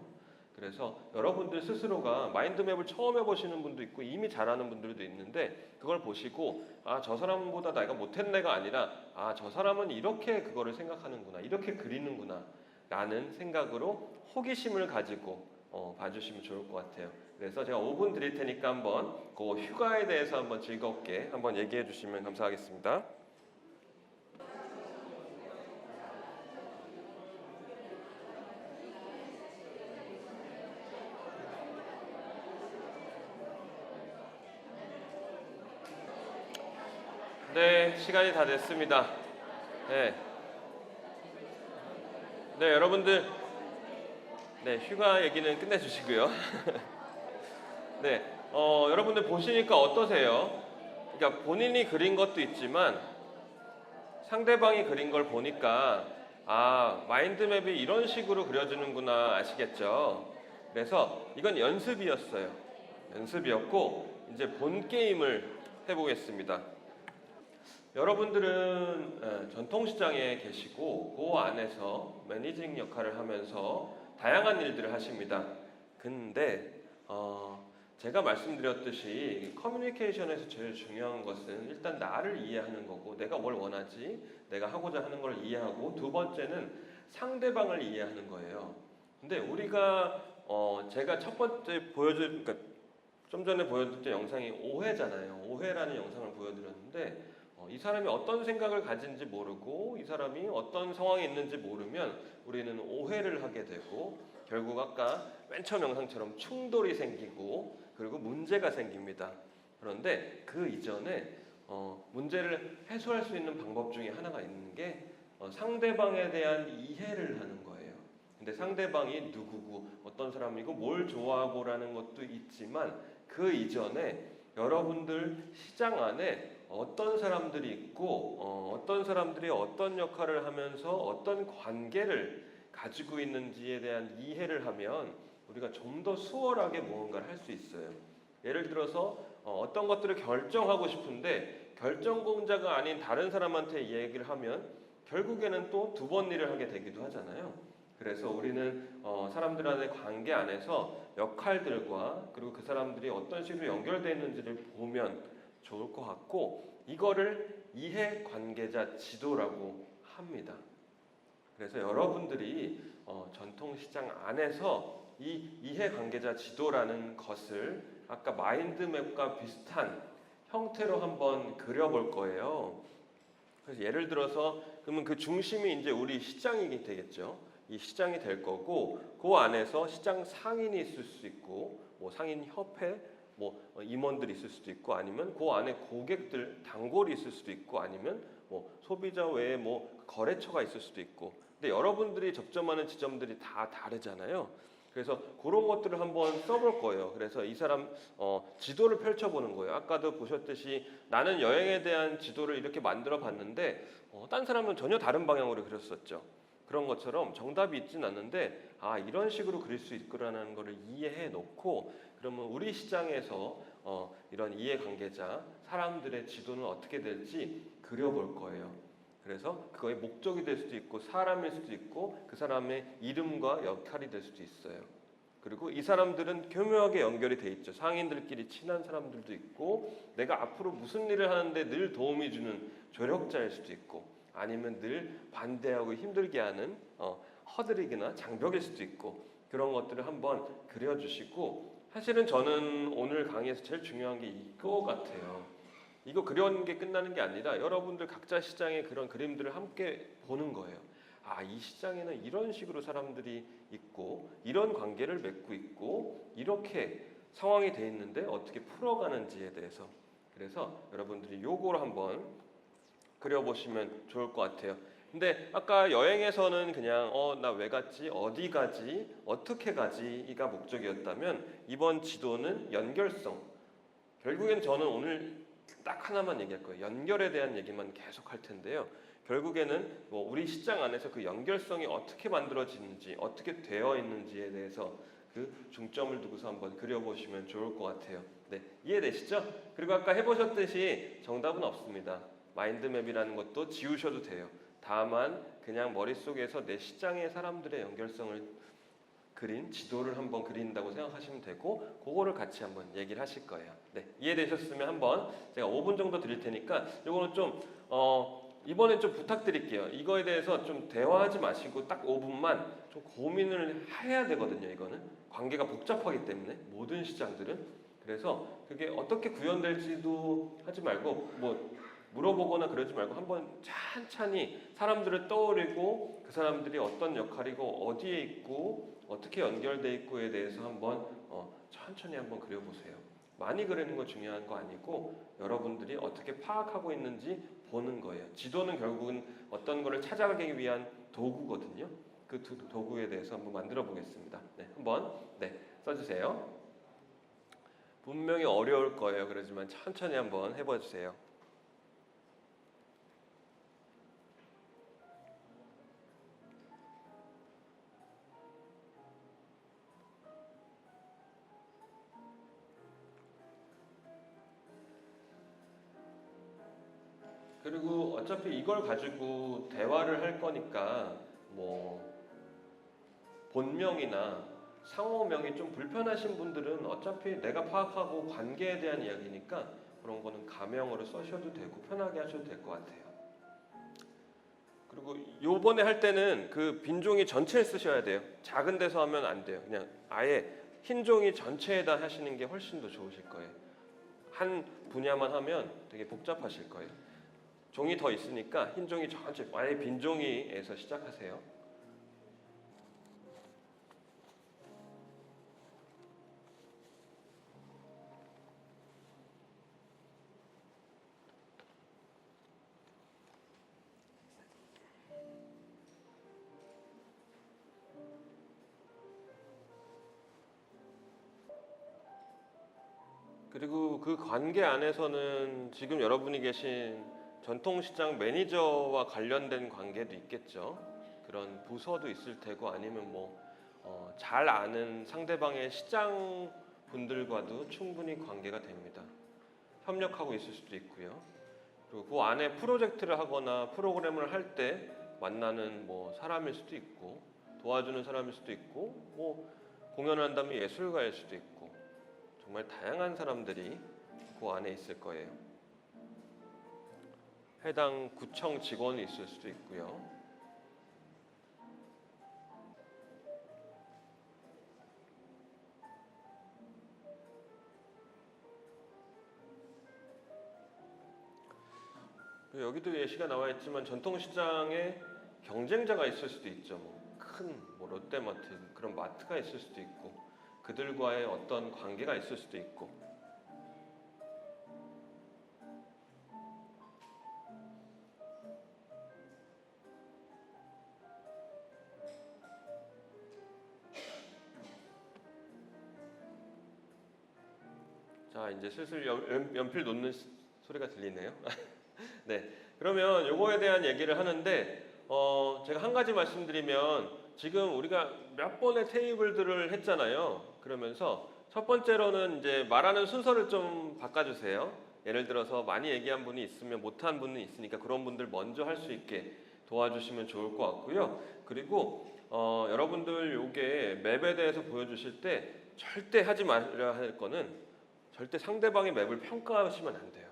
그래서 여러분들 스스로가 마인드맵을 처음 해보시는 분도 있고 이미 잘하는 분들도 있는데 그걸 보시고 아, 저 사람보다 내가 못했네가 아니라 아, 저 사람은 이렇게 그거를 생각하는구나, 이렇게 그리는구나 라는 생각으로 호기심을 가지고 봐주시면 좋을 것 같아요. 그래서 제가 5분 드릴 테니까 한번 그 휴가에 대해서 한번 즐겁게 한번 얘기해 주시면 감사하겠습니다. 네, 시간이 다 됐습니다. 네, 네, 여러분들, 네, 휴가 얘기는 끝내주시고요. 네, 여러분들 보시니까 어떠세요? 그러니까 본인이 그린 것도 있지만 상대방이 그린 걸 보니까 아, 마인드맵이 이런 식으로 그려지는구나 아시겠죠? 그래서 이건 연습이었어요. 연습이었고 이제 본 게임을 해보겠습니다. 여러분들은 전통시장에 계시고 그 안에서 매니징 역할을 하면서 다양한 일들을 하십니다. 근데 제가 말씀드렸듯이 커뮤니케이션에서 제일 중요한 것은 일단 나를 이해하는 거고 내가 뭘 원하지, 내가 하고자 하는 걸 이해하고 두 번째는 상대방을 이해하는 거예요. 근데 우리가 제가 첫 번째 그러니까 좀 전에 보여드렸던 영상이 오해잖아요. 오해라는 영상을 보여드렸는데 이 사람이 어떤 생각을 가진지 모르고 이 사람이 어떤 상황에 있는지 모르면 우리는 오해를 하게 되고 결국 아까 맨 처음 영상처럼 충돌이 생기고 그리고 문제가 생깁니다. 그런데 그 이전에 문제를 해소할 수 있는 방법 중에 하나가 있는 게 상대방에 대한 이해를 하는 거예요. 근데 상대방이 누구고 어떤 사람이고 뭘 좋아하고라는 것도 있지만 그 이전에 여러분들 시장 안에 어떤 사람들이 있고 어떤 사람들이 어떤 역할을 하면서 어떤 관계를 가지고 있는지에 대한 이해를 하면 우리가 좀 더 수월하게 무언가를 할 수 있어요. 예를 들어서 어떤 것들을 결정하고 싶은데 결정공자가 아닌 다른 사람한테 얘기를 하면 결국에는 또 두 번 일을 하게 되기도 하잖아요. 그래서 우리는 사람들과의 관계 안에서 역할들과 그리고 그 사람들이 어떤 식으로 연결되어 있는지를 보면 좋을 것 같고 이거를 이해관계자 지도라고 합니다. 그래서 여러분들이 전통시장 안에서 이 이해관계자 지도라는 것을 아까 마인드맵과 비슷한 형태로 한번 그려볼 거예요. 그래서 예를 들어서 그러면 그 중심이 이제 우리 시장이 되겠죠. 이 시장이 될 거고 그 안에서 시장 상인이 있을 수 있고 뭐 상인 협회 뭐 임원들이 있을 수도 있고 아니면 그 안에 고객들 단골이 있을 수도 있고 아니면 뭐 소비자 외에 뭐 거래처가 있을 수도 있고 근데 여러분들이 접점하는 지점들이 다 다르잖아요. 그래서 그런 것들을 한번 써볼 거예요. 그래서 이 사람 지도를 펼쳐보는 거예요. 아까도 보셨듯이 나는 여행에 대한 지도를 이렇게 만들어 봤는데 딴 사람은 전혀 다른 방향으로 그렸었죠. 그런 것처럼 정답이 있진 않는데 아 이런 식으로 그릴 수 있구나라는 것을 이해해 놓고 그러면 우리 시장에서 이런 이해관계자 사람들의 지도는 어떻게 될지 그려볼 거예요. 그래서 그거의 목적이 될 수도 있고 사람일 수도 있고 그 사람의 이름과 역할이 될 수도 있어요. 그리고 이 사람들은 교묘하게 연결이 돼 있죠. 상인들끼리 친한 사람들도 있고 내가 앞으로 무슨 일을 하는데 늘 도움이 주는 조력자일 수도 있고 아니면 늘 반대하고 힘들게 하는 허드렛이나 장벽일 수도 있고 그런 것들을 한번 그려주시고, 사실은 저는 오늘 강의에서 제일 중요한 게 이거 같아요. 이거 그려는 게 끝나는 게 아니라 여러분들 각자 시장의 그런 그림들을 함께 보는 거예요. 아, 이 시장에는 이런 식으로 사람들이 있고 이런 관계를 맺고 있고 이렇게 상황이 돼 있는데 어떻게 풀어가는지에 대해서, 그래서 여러분들이 요거를 한번 그려보시면 좋을 것 같아요. 근데 아까 여행에서는 그냥 나 왜 갔지? 어디 가지? 어떻게 가지?가 목적이었다면 이번 지도는 연결성. 결국엔 저는 오늘 딱 하나만 얘기할 거예요. 연결에 대한 얘기만 계속 할 텐데요. 결국에는 뭐 우리 시장 안에서 그 연결성이 어떻게 만들어지는지, 어떻게 되어 있는지에 대해서 그 중점을 두고서 한번 그려보시면 좋을 것 같아요. 네, 이해되시죠? 그리고 아까 해보셨듯이 정답은 없습니다. 마인드맵이라는 것도 지우셔도 돼요. 다만 그냥 머릿속에서 내 시장의 사람들의 연결성을 그린 지도를 한번 그린다고 생각하시면 되고, 그거를 같이 한번 얘기를 하실 거예요. 네, 이해되셨으면 한번 제가 5분 정도 드릴 테니까 이거는 좀 이번엔 좀 부탁드릴게요. 이거에 대해서 좀 대화하지 마시고 딱 5분만 좀 고민을 해야 되거든요. 이거는 관계가 복잡하기 때문에 모든 시장들은. 그래서 그게 어떻게 구현될지도 하지 말고 뭐 물어보거나 그러지 말고 한번 찬찬히 사람들을 떠올리고 그 사람들이 어떤 역할이고 어디에 있고 어떻게 연결돼 있고에 대해서 한번 천천히 한번 그려보세요. 많이 그리는 거 중요한 거 아니고 여러분들이 어떻게 파악하고 있는지 보는 거예요. 지도는 결국은 어떤 거를 찾아가기 위한 도구거든요. 그 도구에 대해서 한번 만들어 보겠습니다. 네, 한번 써주세요. 분명히 어려울 거예요. 그러지만 천천히 한번 해봐 주세요. 그리고 어차피 이걸 가지고 대화를 할 거니까 뭐 본명이나 상호명이 좀 불편하신 분들은 어차피 내가 파악하고 관계에 대한 이야기니까 그런 거는 가명으로 써셔도 되고 편하게 하셔도 될 것 같아요. 그리고 요번에 할 때는 그 빈 종이 전체에 쓰셔야 돼요. 작은 데서 하면 안 돼요. 그냥 아예 흰 종이 전체에다 하시는 게 훨씬 더 좋으실 거예요. 한 분야만 하면 되게 복잡하실 거예요. 종이 더 있으니까 흰 종이 전체, 아예 빈 종이에서 시작하세요. 그리고 그 관계 안에서는 지금 여러분이 계신 전통시장 매니저와 관련된 관계도 있겠죠. 그런 부서도 있을 테고 아니면 잘 아는 상대방의 시장 분들과도 충분히 관계가 됩니다. 협력하고 있을 수도 있고요. 그리고 그 안에 프로젝트를 하거나 프로그램을 할 때 만나는 사람일 수도 있고 도와주는 사람일 수도 있고 공연을 한다면 예술가일 수도 있고 정말 다양한 사람들이 그 안에 있을 거예요. 해당 구청 직원이 있을 수도 있고요. 여기도 예시가 나와 있지만 전통시장에 경쟁자가 있을 수도 있죠. 큰 롯데마트 그런 마트가 있을 수도 있고 그들과의 어떤 관계가 있을 수도 있고. 자, 이제 슬슬 연필 놓는 소리가 들리네요. 네, 그러면 요거에 대한 얘기를 하는데 제가 한 가지 말씀드리면 지금 우리가 몇 번의 테이블들을 했잖아요. 그러면서 첫 번째로는 이제 말하는 순서를 좀 바꿔주세요. 예를 들어서 많이 얘기한 분이 있으면 못한 분이 있으니까 그런 분들 먼저 할 수 있게 도와주시면 좋을 것 같고요. 그리고 여러분들 요게 맵에 대해서 보여주실 때 절대 하지 말아야 할 거는 절대 상대방의 맵을 평가하시면 안 돼요.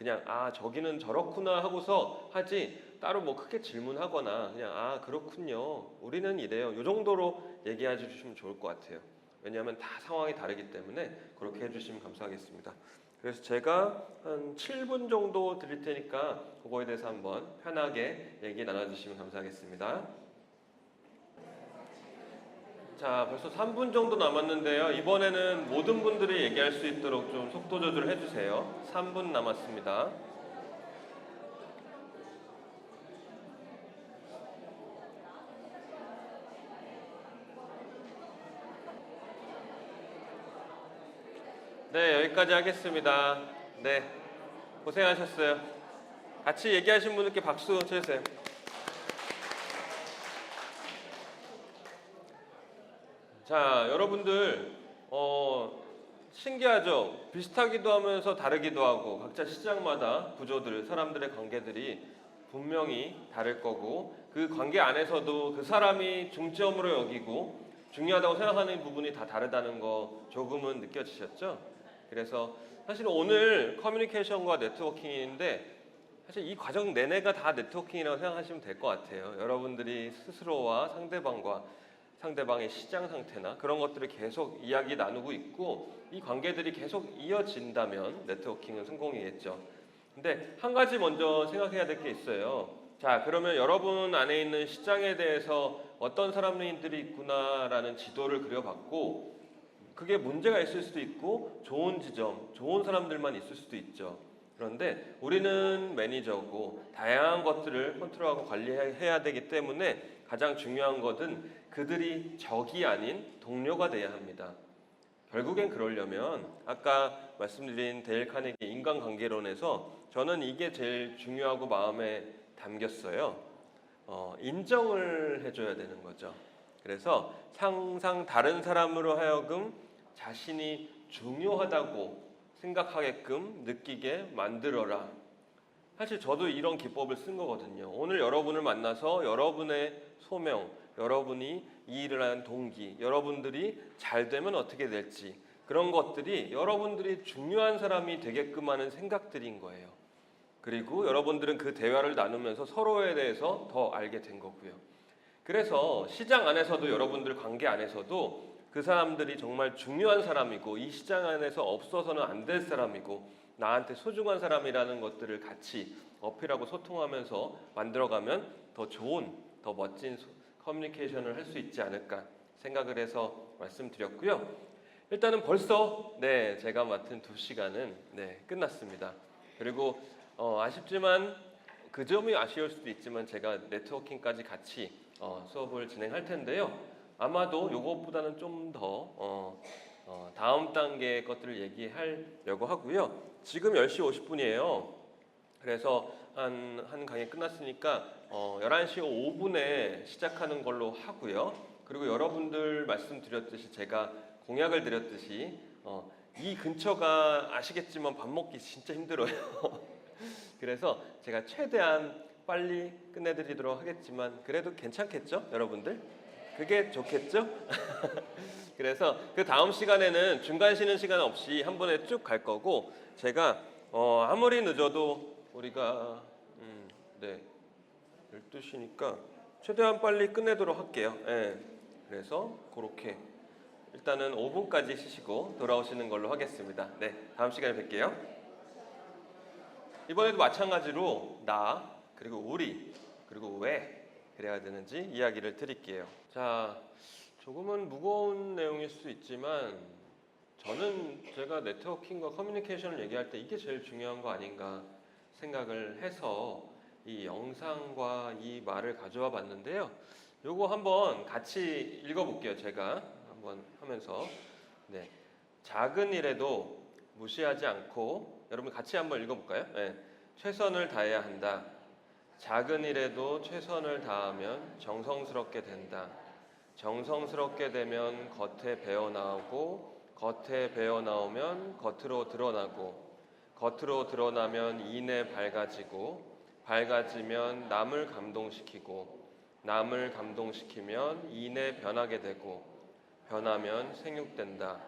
그냥 저기는 저렇구나 하고서 하지 따로 뭐 크게 질문하거나 그냥 그렇군요. 우리는 이래요. 이 정도로 얘기해 주시면 좋을 것 같아요. 왜냐하면 다 상황이 다르기 때문에 그렇게 해주시면 감사하겠습니다. 그래서 제가 한 7분 정도 드릴 테니까 그거에 대해서 한번 편하게 얘기 나눠주시면 감사하겠습니다. 자, 벌써 3분 정도 남았는데요. 이번에는 모든 분들이 얘기할 수 있도록 좀 속도 조절을 해주세요. 3분 남았습니다. 네, 여기까지 하겠습니다. 네, 고생하셨어요. 같이 얘기하신 분들께 박수 쳐주세요. 자, 여러분들 신기하죠? 비슷하기도 하면서 다르기도 하고 각자 시장마다 구조들, 사람들의 관계들이 분명히 다를 거고 그 관계 안에서도 그 사람이 중점으로 여기고 중요하다고 생각하는 부분이 다 다르다는 거 조금은 느껴지셨죠? 그래서 사실 오늘 커뮤니케이션과 네트워킹인데 사실 이 과정 내내가 다 네트워킹이라고 생각하시면 될 것 같아요. 여러분들이 스스로와 상대방의 시장 상태나 그런 것들을 계속 이야기 나누고 있고 이 관계들이 계속 이어진다면 네트워킹은 성공이겠죠. 근데 한 가지 먼저 생각해야 될 게 있어요. 자, 그러면 여러분 안에 있는 시장에 대해서 어떤 사람들이 있구나라는 지도를 그려봤고 그게 문제가 있을 수도 있고 좋은 지점, 좋은 사람들만 있을 수도 있죠. 그런데 우리는 매니저고 다양한 것들을 컨트롤하고 관리해야 되기 때문에 가장 중요한 것은 그들이 적이 아닌 동료가 돼야 합니다. 결국엔 그러려면 아까 말씀드린 데일 카네기 인간관계론에서 저는 이게 제일 중요하고 마음에 담겼어요. 인정을 해줘야 되는 거죠. 그래서 항상 다른 사람으로 하여금 자신이 중요하다고 생각하게끔 느끼게 만들어라. 사실 저도 이런 기법을 쓴 거거든요. 오늘 여러분을 만나서 여러분의 소명, 여러분이 이 일을 하는 동기, 여러분들이 잘 되면 어떻게 될지 그런 것들이 여러분들이 중요한 사람이 되게끔 하는 생각들인 거예요. 그리고 여러분들은 그 대화를 나누면서 서로에 대해서 더 알게 된 거고요. 그래서 시장 안에서도 여러분들 관계 안에서도 그 사람들이 정말 중요한 사람이고 이 시장 안에서 없어서는 안 될 사람이고 나한테 소중한 사람이라는 것들을 같이 어필하고 소통하면서 만들어가면 더 좋은, 더 멋진 커뮤니케이션을 할 수 있지 않을까 생각을 해서 말씀드렸고요. 일단은 벌써 제가 맡은 2시간은 끝났습니다. 그리고 아쉽지만 그 점이 아쉬울 수도 있지만 제가 네트워킹까지 같이 수업을 진행할 텐데요. 아마도 이것보다는 좀 더 다음 단계 것들을 얘기하려고 하고요. 지금 10시 50분이에요. 그래서 한 강의 끝났으니까 11시 5분에 시작하는 걸로 하고요. 그리고 여러분들 말씀드렸듯이 제가 공약을 드렸듯이 이 근처가 아시겠지만 밥 먹기 진짜 힘들어요. 그래서 제가 최대한 빨리 끝내드리도록 하겠지만 그래도 괜찮겠죠? 여러분들? 그게 좋겠죠? 그래서 그 다음 시간에는 중간 쉬는 시간 없이 한 번에 쭉 갈 거고 제가 아무리 늦어도 우리가 12시니까 최대한 빨리 끝내도록 할게요. 그래서 그렇게 일단은 5분까지 쉬시고 돌아오시는 걸로 하겠습니다. 다음 시간에 뵐게요. 이번에도 마찬가지로 나 그리고 우리 그리고 왜 그래야 되는지 이야기를 드릴게요. 자, 조금은 무거운 내용일 수 있지만 저는 제가 네트워킹과 커뮤니케이션을 얘기할 때 이게 제일 중요한 거 아닌가 생각을 해서 이 영상과 이 말을 가져와 봤는데요. 요거 한번 같이 읽어볼게요. 제가 한번 하면서 작은 일에도 무시하지 않고 여러분 같이 한번 읽어볼까요? 최선을 다해야 한다. 작은 일에도 최선을 다하면 정성스럽게 된다. 정성스럽게 되면 겉에 배어나오고 겉에 배어나오면 겉으로 드러나고 겉으로 드러나면 이내 밝아지고 밝아지면 남을 감동시키고 남을 감동시키면 이내 변하게 되고 변하면 생육된다.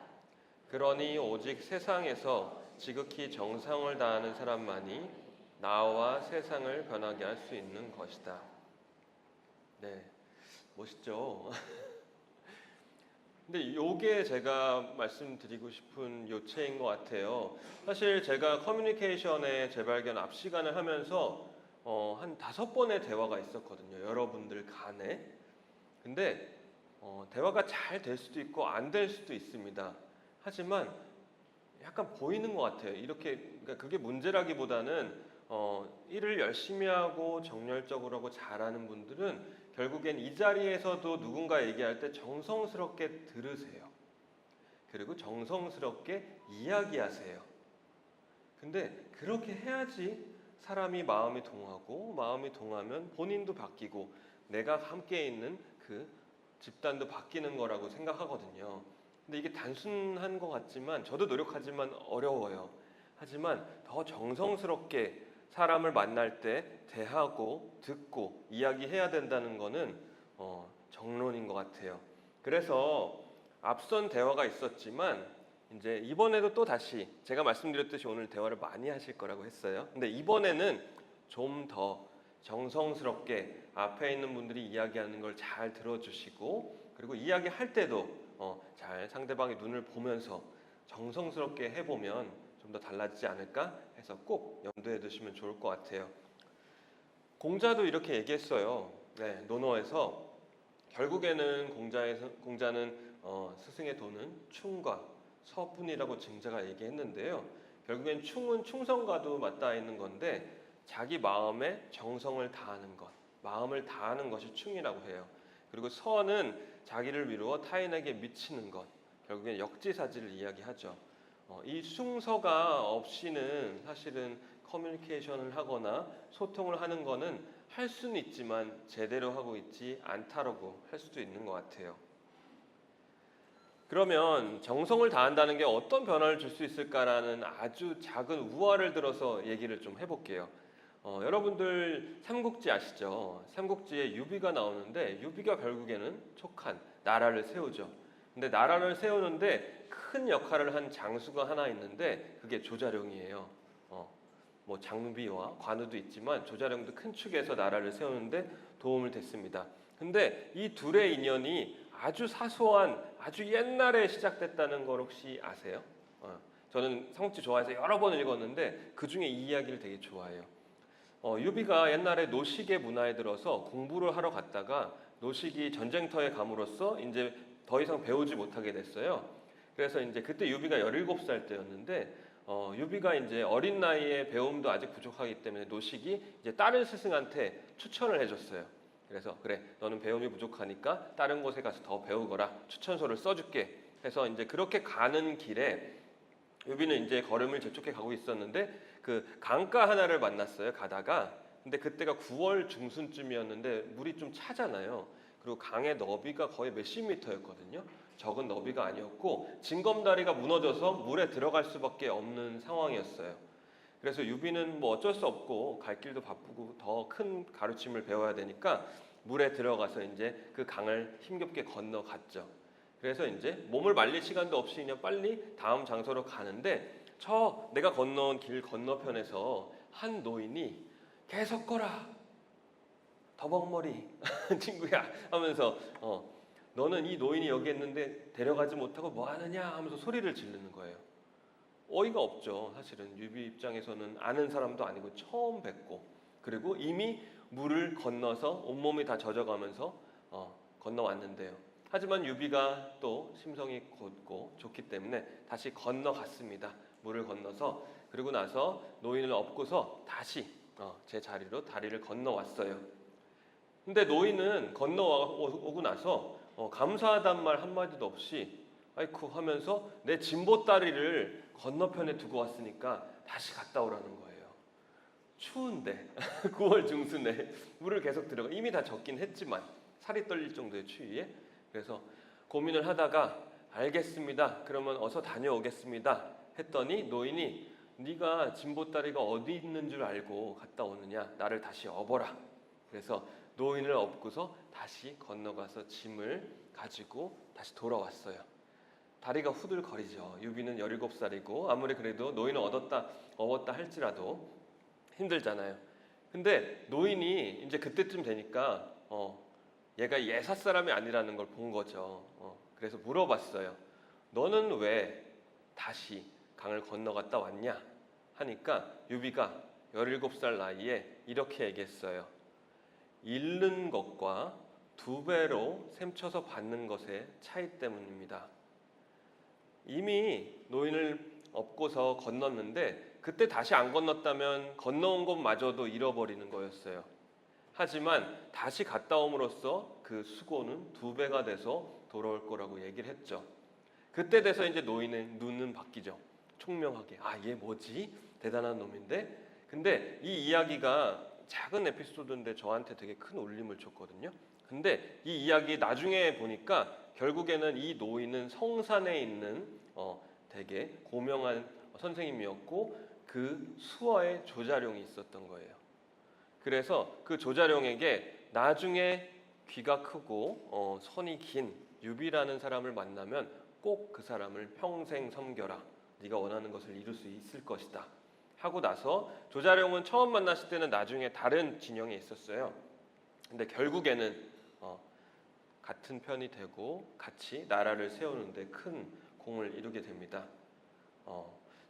그러니 오직 세상에서 지극히 정성을 다하는 사람만이 나와 세상을 변하게 할 수 있는 것이다. 네, 멋있죠? 근데 이게 제가 말씀드리고 싶은 요체인 것 같아요. 사실 제가 커뮤니케이션의 재발견 앞 시간을 하면서 한 5번의 대화가 있었거든요. 여러분들 간에. 근데 대화가 잘 될 수도 있고 안 될 수도 있습니다. 하지만 약간 보이는 것 같아요. 이렇게 그러니까 그게 문제라기보다는 일을 열심히 하고 정열적으로 하고 잘하는 분들은 결국엔 이 자리에서도 누군가 얘기할 때 정성스럽게 들으세요. 그리고 정성스럽게 이야기하세요. 근데 그렇게 해야지 사람이 마음이 동하고 마음이 동하면 본인도 바뀌고 내가 함께 있는 그 집단도 바뀌는 거라고 생각하거든요. 근데 이게 단순한 것 같지만 저도 노력하지만 어려워요. 하지만 더 정성스럽게 사람을 만날 때 대하고 듣고 이야기해야 된다는 거는 정론인 것 같아요. 그래서 앞선 대화가 있었지만 이제 이번에도 또 다시 제가 말씀드렸듯이 오늘 대화를 많이 하실 거라고 했어요. 근데 이번에는 좀 더 정성스럽게 앞에 있는 분들이 이야기하는 걸 잘 들어주시고 그리고 이야기할 때도 잘 상대방의 눈을 보면서 정성스럽게 해보면 좀 더 달라지지 않을까 해서 꼭 염두에 두시면 좋을 것 같아요. 공자도 이렇게 얘기했어요. 네, 논어에서 결국에는 공자는 스승의 도는 충과 서분이라고 증자가 얘기했는데요. 결국엔 충은 충성과도 맞닿아 있는 건데 자기 마음에 정성을 다하는 것, 마음을 다하는 것이 충이라고 해요. 그리고 서는 자기를 미루어 타인에게 미치는 것, 결국엔 역지사지를 이야기하죠. 이 충서가 없이는 사실은 커뮤니케이션을 하거나 소통을 하는 거는 할 수는 있지만 제대로 하고 있지 않다라고 할 수도 있는 것 같아요. 그러면 정성을 다한다는 게 어떤 변화를 줄 수 있을까라는 아주 작은 우화를 들어서 얘기를 좀 해볼게요. 여러분들 삼국지 아시죠? 삼국지에 유비가 나오는데 유비가 결국에는 촉한 나라를 세우죠. 근데 나라를 세우는데 큰 역할을 한 장수가 하나 있는데 그게 조자룡이에요. 뭐 장비와 관우도 있지만 조자룡도 큰 축에서 나라를 세우는데 도움을 됐습니다. 근데 이 둘의 인연이 아주 사소한 아주 옛날에 시작됐다는 걸 혹시 아세요? 저는 삼국지 좋아해서 여러 번 읽었는데 그 중에 이 이야기를 되게 좋아해요. 유비가 옛날에 노식의 문화에 들어서 공부를 하러 갔다가 노식이 전쟁터에 감으로써 이제 더 이상 배우지 못하게 됐어요. 그래서 이제 그때 유비가 17살 때였는데 유비가 이제 어린 나이에 배움도 아직 부족하기 때문에 노식이 이제 다른 스승한테 추천을 해줬어요. 그래서 그래 너는 배움이 부족하니까 다른 곳에 가서 더 배우거라 추천서를 써줄게 해서 이제 그렇게 가는 길에 유비는 이제 걸음을 재촉해 가고 있었는데 그 강가 하나를 만났어요. 가다가 근데 그때가 9월 중순쯤이었는데 물이 좀 차잖아요. 그리고 강의 너비가 거의 몇십 미터였거든요. 적은 너비가 아니었고 징검다리가 무너져서 물에 들어갈 수밖에 없는 상황이었어요. 그래서 유비는 뭐 어쩔 수 없고 갈 길도 바쁘고 더 큰 가르침을 배워야 되니까 물에 들어가서 이제 그 강을 힘겹게 건너갔죠. 그래서 이제 몸을 말릴 시간도 없이 그냥 빨리 다음 장소로 가는데 저 내가 건너온 길 건너편에서 한 노인이 계속 거라 더벅머리 친구야 하면서 너는 이 노인이 여기 있는데 데려가지 못하고 뭐 하느냐 하면서 소리를 지르는 거예요. 어이가 없죠. 사실은 유비 입장에서는 아는 사람도 아니고 처음 뵙고 그리고 이미 물을 건너서 온몸이 다 젖어가면서 건너왔는데요. 하지만 유비가 또 심성이 곧고 좋기 때문에 다시 건너갔습니다. 물을 건너서 그리고 나서 노인을 업고서 다시 제 자리로 다리를 건너왔어요. 근데 노인은 건너오고 나서 감사하단 말 한마디도 없이 아이쿠 하면서 내 진보다리를 건너편에 두고 왔으니까 다시 갔다 오라는 거예요. 추운데 9월 중순에 물을 계속 들어가 이미 다 젖긴 했지만 살이 떨릴 정도의 추위에 그래서 고민을 하다가 알겠습니다. 그러면 어서 다녀오겠습니다. 했더니 노인이 네가 진보다리가 어디 있는 줄 알고 갔다 오느냐 나를 다시 업어라. 그래서 노인을 업고서 다시 건너가서 짐을 가지고 다시 돌아왔어요. 다리가 후들거리죠. 유비는 17살이고 아무리 그래도 노인을 얻었다 할지라도 힘들잖아요. 근데 노인이 이제 그때쯤 되니까 얘가 예사 사람이 아니라는 걸 본 거죠. 그래서 물어봤어요. 너는 왜 다시 강을 건너갔다 왔냐? 하니까 유비가 17살 나이에 이렇게 얘기했어요. 잃는 것과 2배로 셈쳐서 받는 것의 차이 때문입니다. 이미 노인을 업고서 건넜는데 그때 다시 안 건넜다면 건너온 것마저도 잃어버리는 거였어요. 하지만 다시 갔다 옴으로써 그 수고는 2배가 돼서 돌아올 거라고 얘기를 했죠. 그때 돼서 이제 노인의 눈은 바뀌죠. 총명하게. 아, 얘 뭐지? 대단한 놈인데? 근데 이 이야기가 작은 에피소드인데 저한테 되게 큰 울림을 줬거든요. 근데 이 이야기 나중에 보니까 결국에는 이 노인은 성산에 있는 되게 고명한 선생님이었고 그 수하에 조자룡이 있었던 거예요. 그래서 그 조자룡에게 나중에 귀가 크고 선이 긴 유비라는 사람을 만나면 꼭 그 사람을 평생 섬겨라. 네가 원하는 것을 이룰 수 있을 것이다. 하고 나서 조자룡은 처음 만났을 때는 나중에 다른 진영에 있었어요. 근데 결국에는 같은 편이 되고 같이 나라를 세우는데 큰 공을 이루게 됩니다.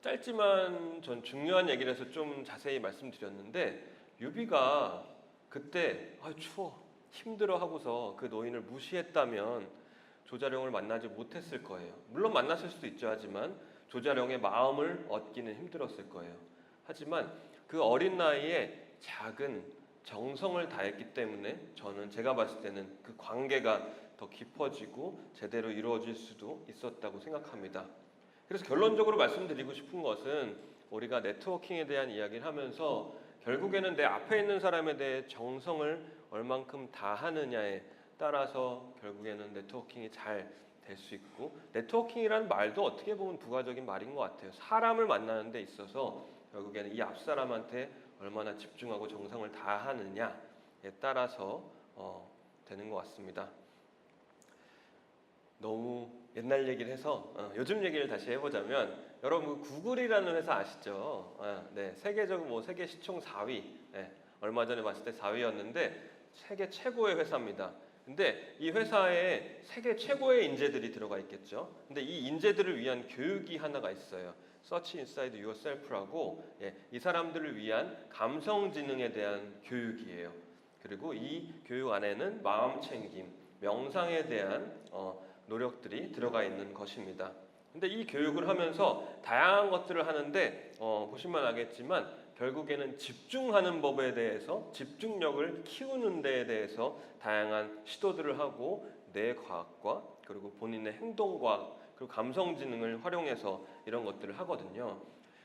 짧지만 전 중요한 얘기를 해서 좀 자세히 말씀드렸는데 유비가 그때 추워 힘들어 하고서 그 노인을 무시했다면 조자룡을 만나지 못했을 거예요. 물론 만났을 수도 있죠. 하지만 조자룡의 마음을 얻기는 힘들었을 거예요. 하지만 그 어린 나이에 작은 정성을 다했기 때문에 저는 제가 봤을 때는 그 관계가 더 깊어지고 제대로 이루어질 수도 있었다고 생각합니다. 그래서 결론적으로 말씀드리고 싶은 것은 우리가 네트워킹에 대한 이야기를 하면서 결국에는 내 앞에 있는 사람에 대해 정성을 얼만큼 다하느냐에 따라서 결국에는 네트워킹이 잘 될 수 있고 네트워킹이라는 말도 어떻게 보면 부가적인 말인 것 같아요. 사람을 만나는 데 있어서 결국에는 이 앞 사람한테 얼마나 집중하고 정성을 다하느냐에 따라서 되는 것 같습니다. 너무 옛날 얘기를 해서 요즘 얘기를 다시 해보자면 여러분 구글이라는 회사 아시죠? 네, 세계적으로 세계 시총 4위. 네, 얼마 전에 봤을 때 4위였는데 세계 최고의 회사입니다. 근데 이 회사에 세계 최고의 인재들이 들어가 있겠죠. 근데 이 인재들을 위한 교육이 하나가 있어요. Search Inside Yourself라고 이 사람들을 위한 감성지능에 대한 교육이에요. 그리고 이 교육 안에는 마음챙김, 명상에 대한 노력들이 들어가 있는 것입니다. 근데 이 교육을 하면서 다양한 것들을 하는데 보시면 알겠지만 결국에는 집중하는 법에 대해서 집중력을 키우는 데에 대해서 다양한 시도들을 하고 뇌과학과 그리고 본인의 행동과학 그리고 감성지능을 활용해서 이런 것들을 하거든요.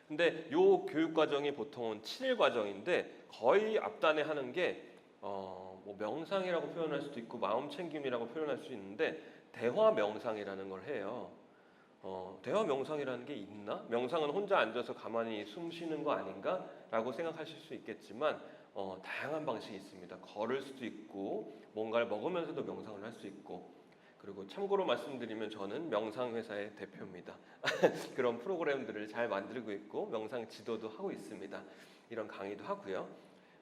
근데 이 교육 과정이 보통은 7일 과정인데 거의 앞단에 하는 게 뭐 명상이라고 표현할 수도 있고 마음챙김이라고 표현할 수 있는데 대화 명상이라는 걸 해요. 대화 명상이라는 게 있나? 명상은 혼자 앉아서 가만히 숨 쉬는 거 아닌가? 라고 생각하실 수 있겠지만 다양한 방식이 있습니다. 걸을 수도 있고 뭔가를 먹으면서도 명상을 할 수 있고 그리고 참고로 말씀드리면 저는 명상회사의 대표입니다. 그런 프로그램들을 잘 만들고 있고 명상 지도도 하고 있습니다. 이런 강의도 하고요.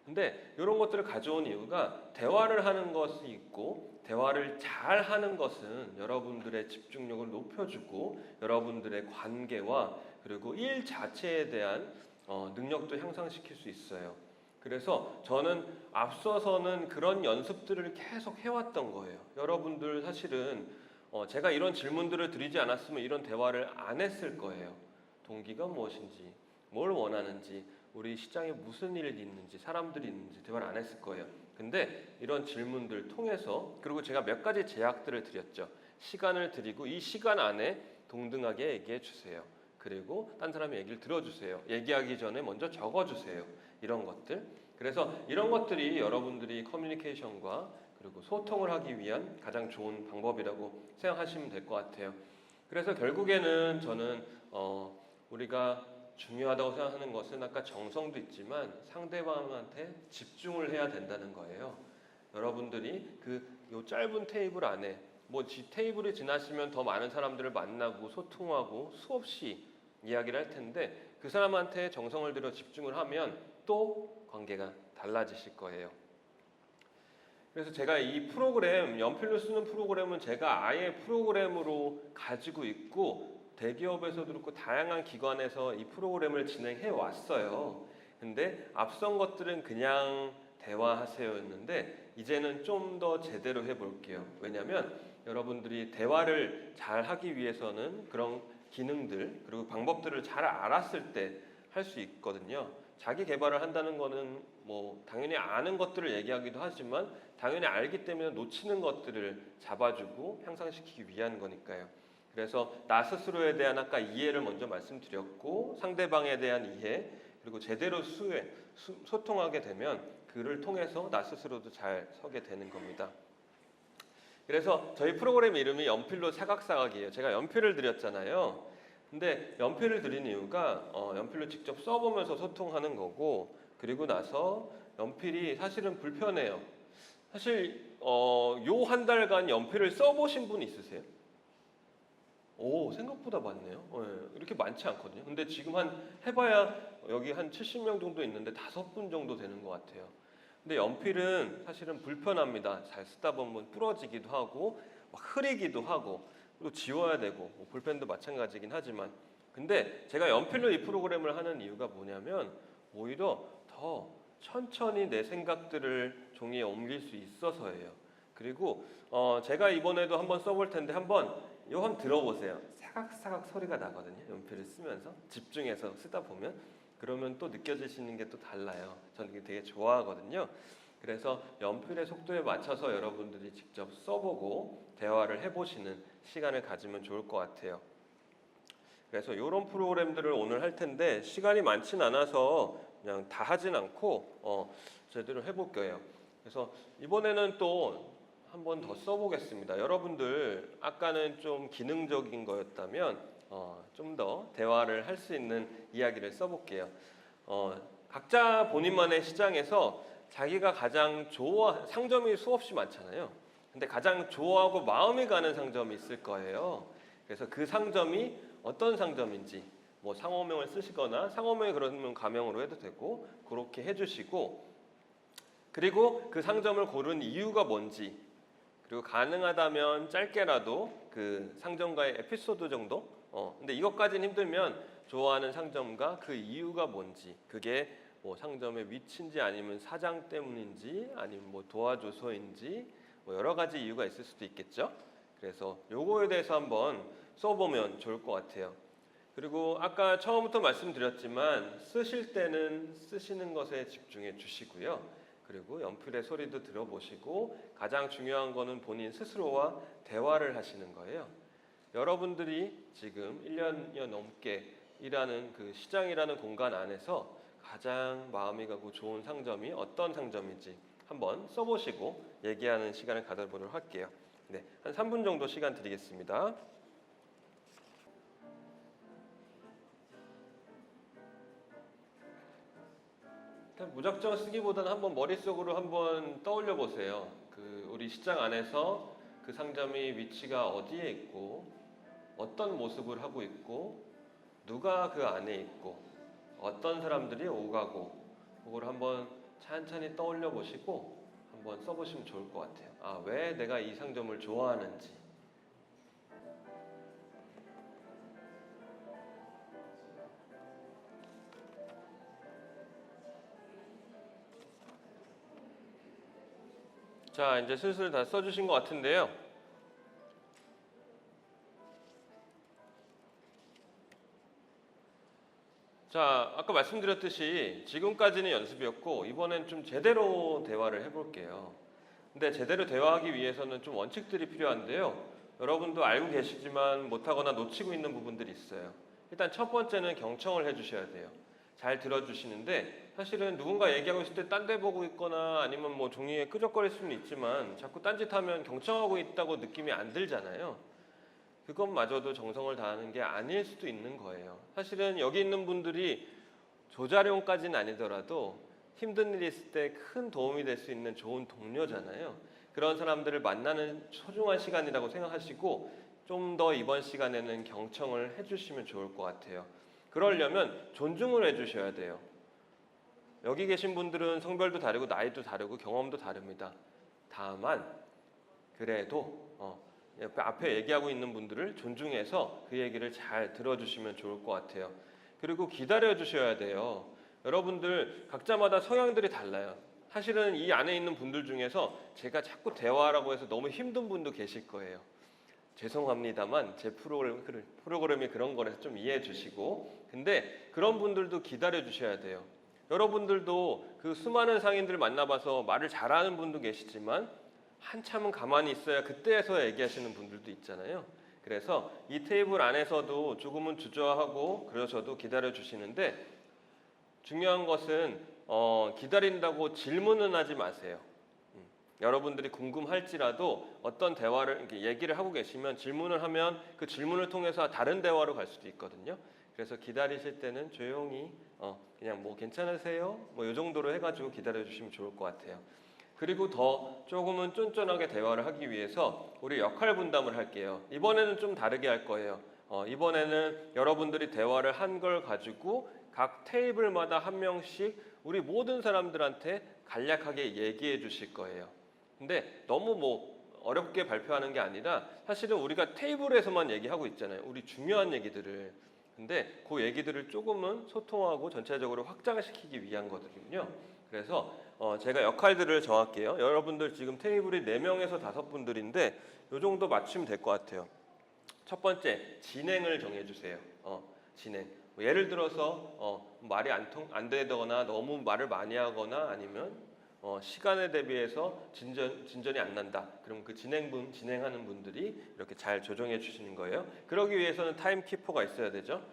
근데 이런 것들을 가져온 이유가 대화를 하는 것이 있고 대화를 잘 하는 것은 여러분들의 집중력을 높여주고 여러분들의 관계와 그리고 일 자체에 대한 능력도 향상시킬 수 있어요. 그래서 저는 앞서서는 그런 연습들을 계속 해왔던 거예요. 여러분들 사실은 제가 이런 질문들을 드리지 않았으면 이런 대화를 안 했을 거예요. 동기가 무엇인지, 뭘 원하는지, 우리 시장에 무슨 일이 있는지, 사람들이 있는지 대화를 안 했을 거예요. 근데 이런 질문들 통해서 그리고 제가 몇 가지 제약들을 드렸죠. 시간을 드리고 이 시간 안에 동등하게 얘기해 주세요. 그리고 딴 사람의 얘기를 들어주세요. 얘기하기 전에 먼저 적어주세요. 이런 것들. 그래서 이런 것들이 여러분들이 커뮤니케이션과 그리고 소통을 하기 위한 가장 좋은 방법이라고 생각하시면 될 것 같아요. 그래서 결국에는 저는 우리가 중요하다고 생각하는 것은 아까 정성도 있지만 상대방한테 집중을 해야 된다는 거예요. 여러분들이 요 짧은 테이블 안에 뭐 테이블에 지나시면 더 많은 사람들을 만나고 소통하고 수없이 이야기를 할 텐데 그 사람한테 정성을 들여 집중을 하면 또 관계가 달라지실 거예요. 그래서 제가 이 프로그램, 연필로 쓰는 프로그램은 제가 아예 프로그램으로 가지고 있고 대기업에서도 그렇고 다양한 기관에서 이 프로그램을 진행해 왔어요. 근데 앞선 것들은 그냥 대화하세요였는데 이제는 좀 더 제대로 해볼게요. 왜냐하면 여러분들이 대화를 잘 하기 위해서는 그런 기능들 그리고 방법들을 잘 알았을 때 할 수 있거든요. 자기 개발을 한다는 거는 뭐 당연히 아는 것들을 얘기하기도 하지만 당연히 알기 때문에 놓치는 것들을 잡아주고 향상시키기 위한 거니까요. 그래서 나 스스로에 대한 아까 이해를 먼저 말씀드렸고 상대방에 대한 이해 그리고 제대로 소통하게 되면 그를 통해서 나 스스로도 잘 서게 되는 겁니다. 그래서 저희 프로그램 이름이 연필로 사각사각이에요. 제가 연필을 드렸잖아요. 근데 연필을 드린 이유가 연필로 직접 써보면서 소통하는 거고 그리고 나서 연필이 사실은 불편해요. 사실 요 한 달간 연필을 써보신 분 있으세요? 오, 생각보다 많네요. 이렇게 많지 않거든요. 근데 지금 해봐야 여기 한 70명 정도 있는데 5분 정도 되는 것 같아요. 근데 연필은 사실은 불편합니다. 잘 쓰다 보면 부러지기도 하고 막 흐리기도 하고 또 지워야 되고 뭐 볼펜도 마찬가지긴 하지만 근데 제가 연필로 이 프로그램을 하는 이유가 뭐냐면 오히려 더 천천히 내 생각들을 종이에 옮길 수 있어서예요. 그리고 제가 이번에도 한번 써볼 텐데 한번 들어보세요. 사각사각 소리가 나거든요. 연필을 쓰면서 집중해서 쓰다 보면 그러면 또 느껴지시는 게 또 달라요. 저는 이게 되게 좋아하거든요. 그래서 연필의 속도에 맞춰서 여러분들이 직접 써보고 대화를 해보시는 시간을 가지면 좋을 것 같아요. 그래서 이런 프로그램들을 오늘 할 텐데 시간이 많진 않아서 그냥 다 하진 않고 제대로 해볼 거예요. 그래서 이번에는 또 한 번 더 써보겠습니다. 여러분들 아까는 좀 기능적인 거였다면 좀 더 대화를 할 수 있는 이야기를 써볼게요. 각자 본인만의 시장에서 자기가 가장 상점이 수없이 많잖아요. 근데 가장 좋아하고 마음이 가는 상점이 있을 거예요. 그래서 그 상점이 어떤 상점인지 뭐 상호명을 쓰시거나 상호명이 그러면 가명으로 해도 되고 그렇게 해주시고 그리고 그 상점을 고른 이유가 뭔지 그리고 가능하다면 짧게라도 그 상점과의 에피소드 정도? 근데 이것까지는 힘들면 좋아하는 상점과 그 이유가 뭔지 그게 뭐 상점의 위치인지 아니면 사장 때문인지 아니면 뭐 도와줘서인지 뭐 여러 가지 이유가 있을 수도 있겠죠. 그래서 요거에 대해서 한번 써보면 좋을 것 같아요. 그리고 아까 처음부터 말씀드렸지만 쓰실 때는 쓰시는 것에 집중해 주시고요. 그리고 연필의 소리도 들어보시고 가장 중요한 거는 본인 스스로와 대화를 하시는 거예요. 여러분들이 지금 1년여 넘게 일하는 그 시장이라는 공간 안에서 가장 마음이 가고 좋은 상점이 어떤 상점인지 한번 써보시고 얘기하는 시간을 가져보도록 할게요. 네, 한 3분 정도 시간 드리겠습니다. 무작정 쓰기보다는 한번 머릿속으로 한번 떠올려 보세요. 그 우리 시장 안에서 그 상점이 위치가 어디에 있고 어떤 모습을 하고 있고 누가 그 안에 있고 어떤 사람들이 오가고 그걸 한번 찬찬히 떠올려 보시고 한번 써보시면 좋을 것 같아요. 왜 내가 이 상점을 좋아하는지. 자, 이제 슬슬 다 써주신 것 같은데요. 자, 아까 말씀드렸듯이 지금까지는 연습이었고 이번엔 좀 제대로 대화를 해볼게요. 근데 제대로 대화하기 위해서는 좀 원칙들이 필요한데요. 여러분도 알고 계시지만 못하거나 놓치고 있는 부분들이 있어요. 일단 첫 번째는 경청을 해주셔야 돼요. 잘 들어주시는데 사실은 누군가 얘기하고 있을 때 딴 데 보고 있거나 아니면 뭐 종이에 끄적거릴 수는 있지만 자꾸 딴짓하면 경청하고 있다고 느낌이 안 들잖아요. 그것마저도 정성을 다하는 게 아닐 수도 있는 거예요. 사실은 여기 있는 분들이 조자룡까지는 아니더라도 힘든 일이 있을 때 큰 도움이 될 수 있는 좋은 동료잖아요. 그런 사람들을 만나는 소중한 시간이라고 생각하시고 좀 더 이번 시간에는 경청을 해주시면 좋을 것 같아요. 그러려면 존중을 해주셔야 돼요. 여기 계신 분들은 성별도 다르고 나이도 다르고 경험도 다릅니다. 다만 그래도 앞에 얘기하고 있는 분들을 존중해서 그 얘기를 잘 들어주시면 좋을 것 같아요. 그리고 기다려 주셔야 돼요. 여러분들 각자마다 성향들이 달라요. 사실은 이 안에 있는 분들 중에서 제가 자꾸 대화하라고 해서 너무 힘든 분도 계실 거예요. 죄송합니다만 제 프로그램이 그런 거라서 좀 이해해 주시고, 근데 그런 분들도 기다려 주셔야 돼요. 여러분들도 그 수많은 상인들 만나봐서 말을 잘하는 분도 계시지만 한참은 가만히 있어야 그때에서 얘기하시는 분들도 있잖아요. 그래서 이 테이블 안에서도 조금은 주저하고 그러셔도 기다려 주시는데, 중요한 것은 기다린다고 질문은 하지 마세요. 여러분들이 궁금할지라도 어떤 대화를 이렇게 얘기를 하고 계시면 질문을 하면 그 질문을 통해서 다른 대화로 갈 수도 있거든요. 그래서 기다리실 때는 조용히 그냥 뭐 괜찮으세요? 뭐 이 정도로 해가지고 기다려 주시면 좋을 것 같아요. 그리고 더 조금은 쫀쫀하게 대화를 하기 위해서 우리 역할 분담을 할게요. 이번에는 좀 다르게 할 거예요. 이번에는 여러분들이 대화를 한 걸 가지고 각 테이블마다 한 명씩 우리 모든 사람들한테 간략하게 얘기해 주실 거예요. 근데 너무 뭐 어렵게 발표하는 게 아니라 사실은 우리가 테이블에서만 얘기하고 있잖아요. 우리 중요한 얘기들을. 근데 그 얘기들을 조금은 소통하고 전체적으로 확장시키기 위한 거거든요. 그래서 제가 역할들을 정할게요. 여러분들 지금 테이블이 4명에서 5분들인데 이 정도 맞추면 될 것 같아요. 첫 번째, 진행을 정해주세요. 진행. 뭐 예를 들어서 말이 안 되거나 너무 말을 많이 하거나 아니면 시간에 대비해서 진전이 안 난다. 그럼 그 진행하는 분들이 이렇게 잘 조정해 주시는 거예요. 그러기 위해서는 타임키퍼가 있어야 되죠.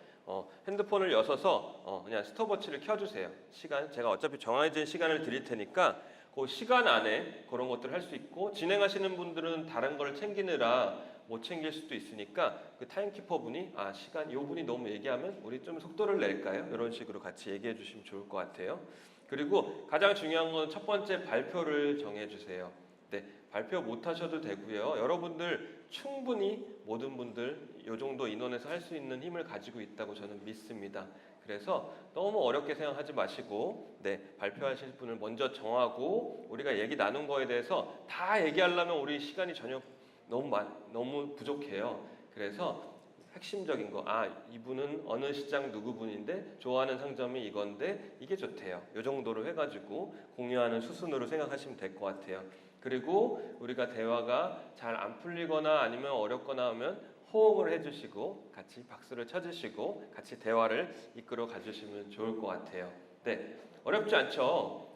핸드폰을 여셔서 그냥 스톱워치를 켜주세요. 시간, 제가 어차피 정해진 시간을 드릴 테니까 그 시간 안에 그런 것들 할 수 있고, 진행하시는 분들은 다른 걸 챙기느라 못 챙길 수도 있으니까 그 타임키퍼 분이 시간 요 분이 너무 얘기하면 우리 좀 속도를 낼까요? 이런 식으로 같이 얘기해 주시면 좋을 것 같아요. 그리고 가장 중요한 건 첫 번째 발표를 정해 주세요. 네, 발표 못 하셔도 되고요. 여러분들 충분히 모든 분들 이 정도 인원에서 할 수 있는 힘을 가지고 있다고 저는 믿습니다. 그래서 너무 어렵게 생각하지 마시고 발표하실 분을 먼저 정하고, 우리가 얘기 나눈 거에 대해서 다 얘기하려면 우리 시간이 전혀 너무 부족해요. 그래서 핵심적인 거, 이분은 어느 시장 누구 분인데 좋아하는 상점이 이건데 이게 좋대요. 이 정도로 해가지고 공유하는 수순으로 생각하시면 될 것 같아요. 그리고 우리가 대화가 잘 안 풀리거나 아니면 어렵거나 하면 호응을 해주시고 같이 박수를 쳐주시고 같이 대화를 이끌어 가주시면 좋을 것 같아요. 네, 어렵지 않죠?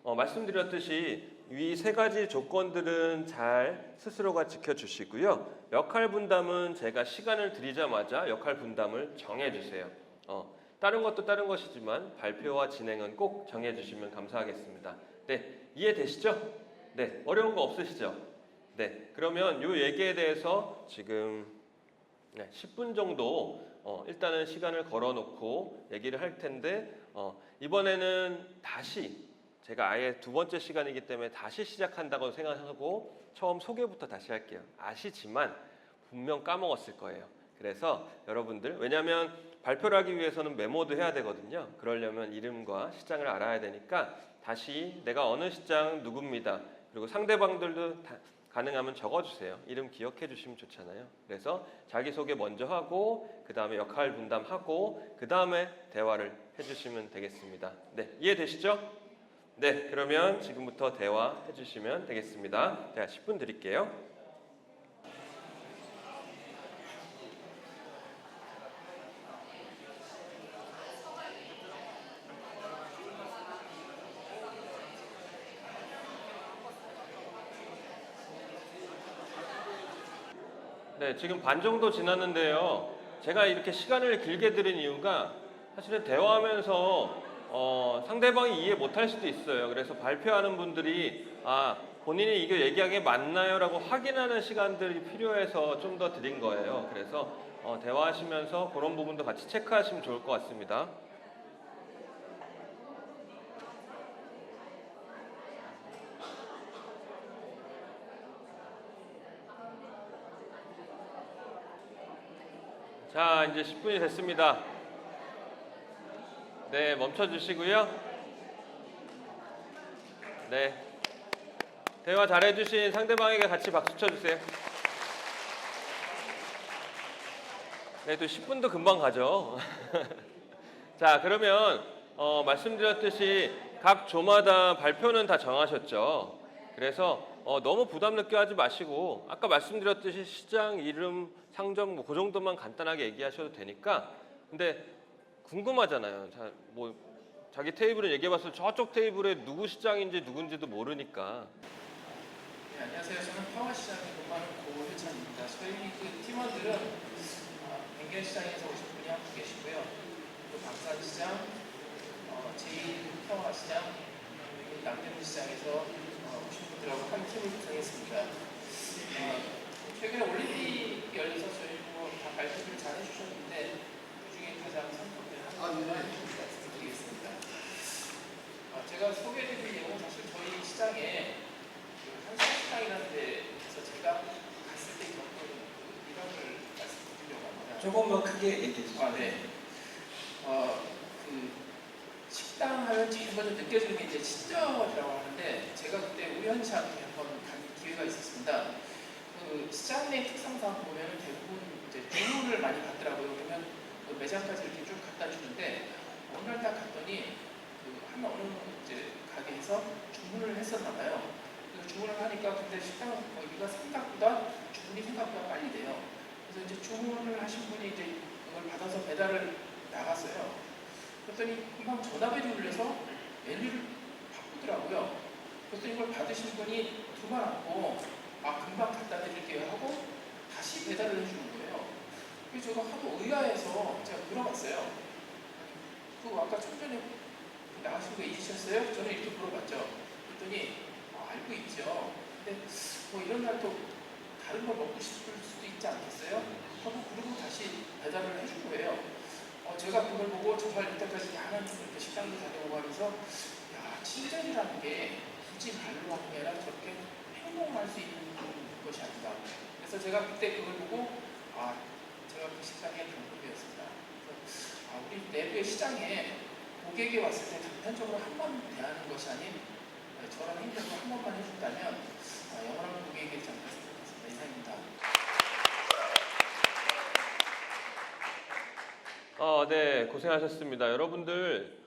말씀드렸듯이 이 3가지 조건들은 잘 스스로가 지켜주시고요. 역할 분담은 제가 시간을 드리자마자 역할 분담을 정해주세요. 다른 것도 다른 것이지만 발표와 진행은 꼭 정해주시면 감사하겠습니다. 네, 이해되시죠? 네, 어려운 거 없으시죠? 네, 그러면 이 얘기에 대해서 지금 10분 정도 일단은 시간을 걸어놓고 얘기를 할 텐데, 이번에는 다시 제가 아예 2번째 시간이기 때문에 다시 시작한다고 생각하고 처음 소개부터 다시 할게요. 아시지만 분명 까먹었을 거예요. 그래서 여러분들, 왜냐하면 발표를 하기 위해서는 메모도 해야 되거든요. 그러려면 이름과 시장을 알아야 되니까 다시 내가 어느 시장 누굽니다. 그리고 상대방들도 가능하면 적어주세요. 이름 기억해 주시면 좋잖아요. 그래서 자기소개 먼저 하고 그 다음에 역할 분담하고 그 다음에 대화를 해주시면 되겠습니다. 네, 이해되시죠? 네, 그러면 지금부터 대화해 주시면 되겠습니다. 제가 10분 드릴게요. 네, 지금 반 정도 지났는데요. 제가 이렇게 시간을 길게 드린 이유가 사실은 대화하면서 상대방이 이해 못할 수도 있어요. 그래서 발표하는 분들이 본인이 이거 얘기한 게 맞나요? 라고 확인하는 시간들이 필요해서 좀 더 드린 거예요. 그래서 대화하시면서 그런 부분도 같이 체크하시면 좋을 것 같습니다. 자, 이제 10분이 됐습니다. 네, 멈춰주시고요. 네, 대화 잘해주신 상대방에게 같이 박수 쳐주세요. 네, 또 10분도 금방 가죠. 자, 그러면 말씀드렸듯이 각 조마다 발표는 다 정하셨죠. 그래서 너무 부담 느껴 하지 마시고 아까 말씀드렸듯이 시장 이름, 상점 뭐 그 정도만 간단하게 얘기하셔도 되니까. 근데 궁금하잖아요. 자, 뭐 자기 테이블을 얘기해봤을 때 저쪽 테이블에 누구 시장인지 누군지도 모르니까. 네, 안녕하세요. 저는 평화시장에 근무하는 고효찬입니다. 저희 그 팀원들은 백년시장에서 오신 분이 한 분 계시고요. 또 방산시장, 제1평화시장, 그리고 남대문시장에서 오신 분들하고 한 팀을 구성했습니다. 최근에 올림픽이 열려서 저희 다 발표를 잘 해주셨는데 그중에 가장 성공된 한 분을 말씀드리겠습니다. 제가 소개해드릴 내용은 사실 저희 시장에 한산시장이라는 데서 제가 갔을 때 겪은 그 일화를 말씀드리려고 합니다. 조금만 크게 얘기해 주세요. 네. 그 식당 하면 제일 먼저 느껴지는 게 이제 친절이라고 하는데 제가 그때 우연치 않게 한번 간 기회가 있었습니다. 그 시장 내 특성상 보면 대부분 이제 주문을 많이 받더라고요. 그러면 그 매장까지 이렇게 쭉 갖다 주는데 어느 날 딱 갔더니 한 어느 이제 가게에서 주문을 했었나 봐요. 그래서 주문을 하니까 근데 식당 여기가 주문이 생각보다 빨리 돼요. 그래서 이제 주문을 하신 분이 이제 그걸 받아서 배달을 나갔어요. 그랬더니 금방 전화벨이 울려서 메뉴를 바꾸더라고요. 그랬더니 이걸 받으신 분이 두 번 안고 금방 갖다 드릴게요 하고 다시 배달을 해주는 거예요. 그래서 제가 하도 의아해서 제가 물어봤어요. 아까 좀 전에 나가신 거 잊으셨어요? 저는 이렇게 물어봤죠. 그랬더니 알고 있죠. 근데 뭐 이런 날 또 다른 걸 먹고 싶을 수도 있지 않겠어요? 하고 그리고 다시 배달을 해준 거예요. 제가 그걸 보고 정말 이때까지 많은 식당도 다녀오고 하면서 야, 친절이라는 게 굳이 말로 하는 게 아니라 저렇게 행동할 수 있는 것이 아니다. 그래서 제가 그때 그걸 보고 제가 그 식당의 경험이었습니다. 그래서 우리 내부의 시장에 고객이 왔을 때 단편적으로 한 번 대하는 것이 아닌 저런 행동을 한 번만 해준다면 영원한 고객이 되지 않을까 생각했습니다. 이상입니다. 네, 고생하셨습니다. 여러분들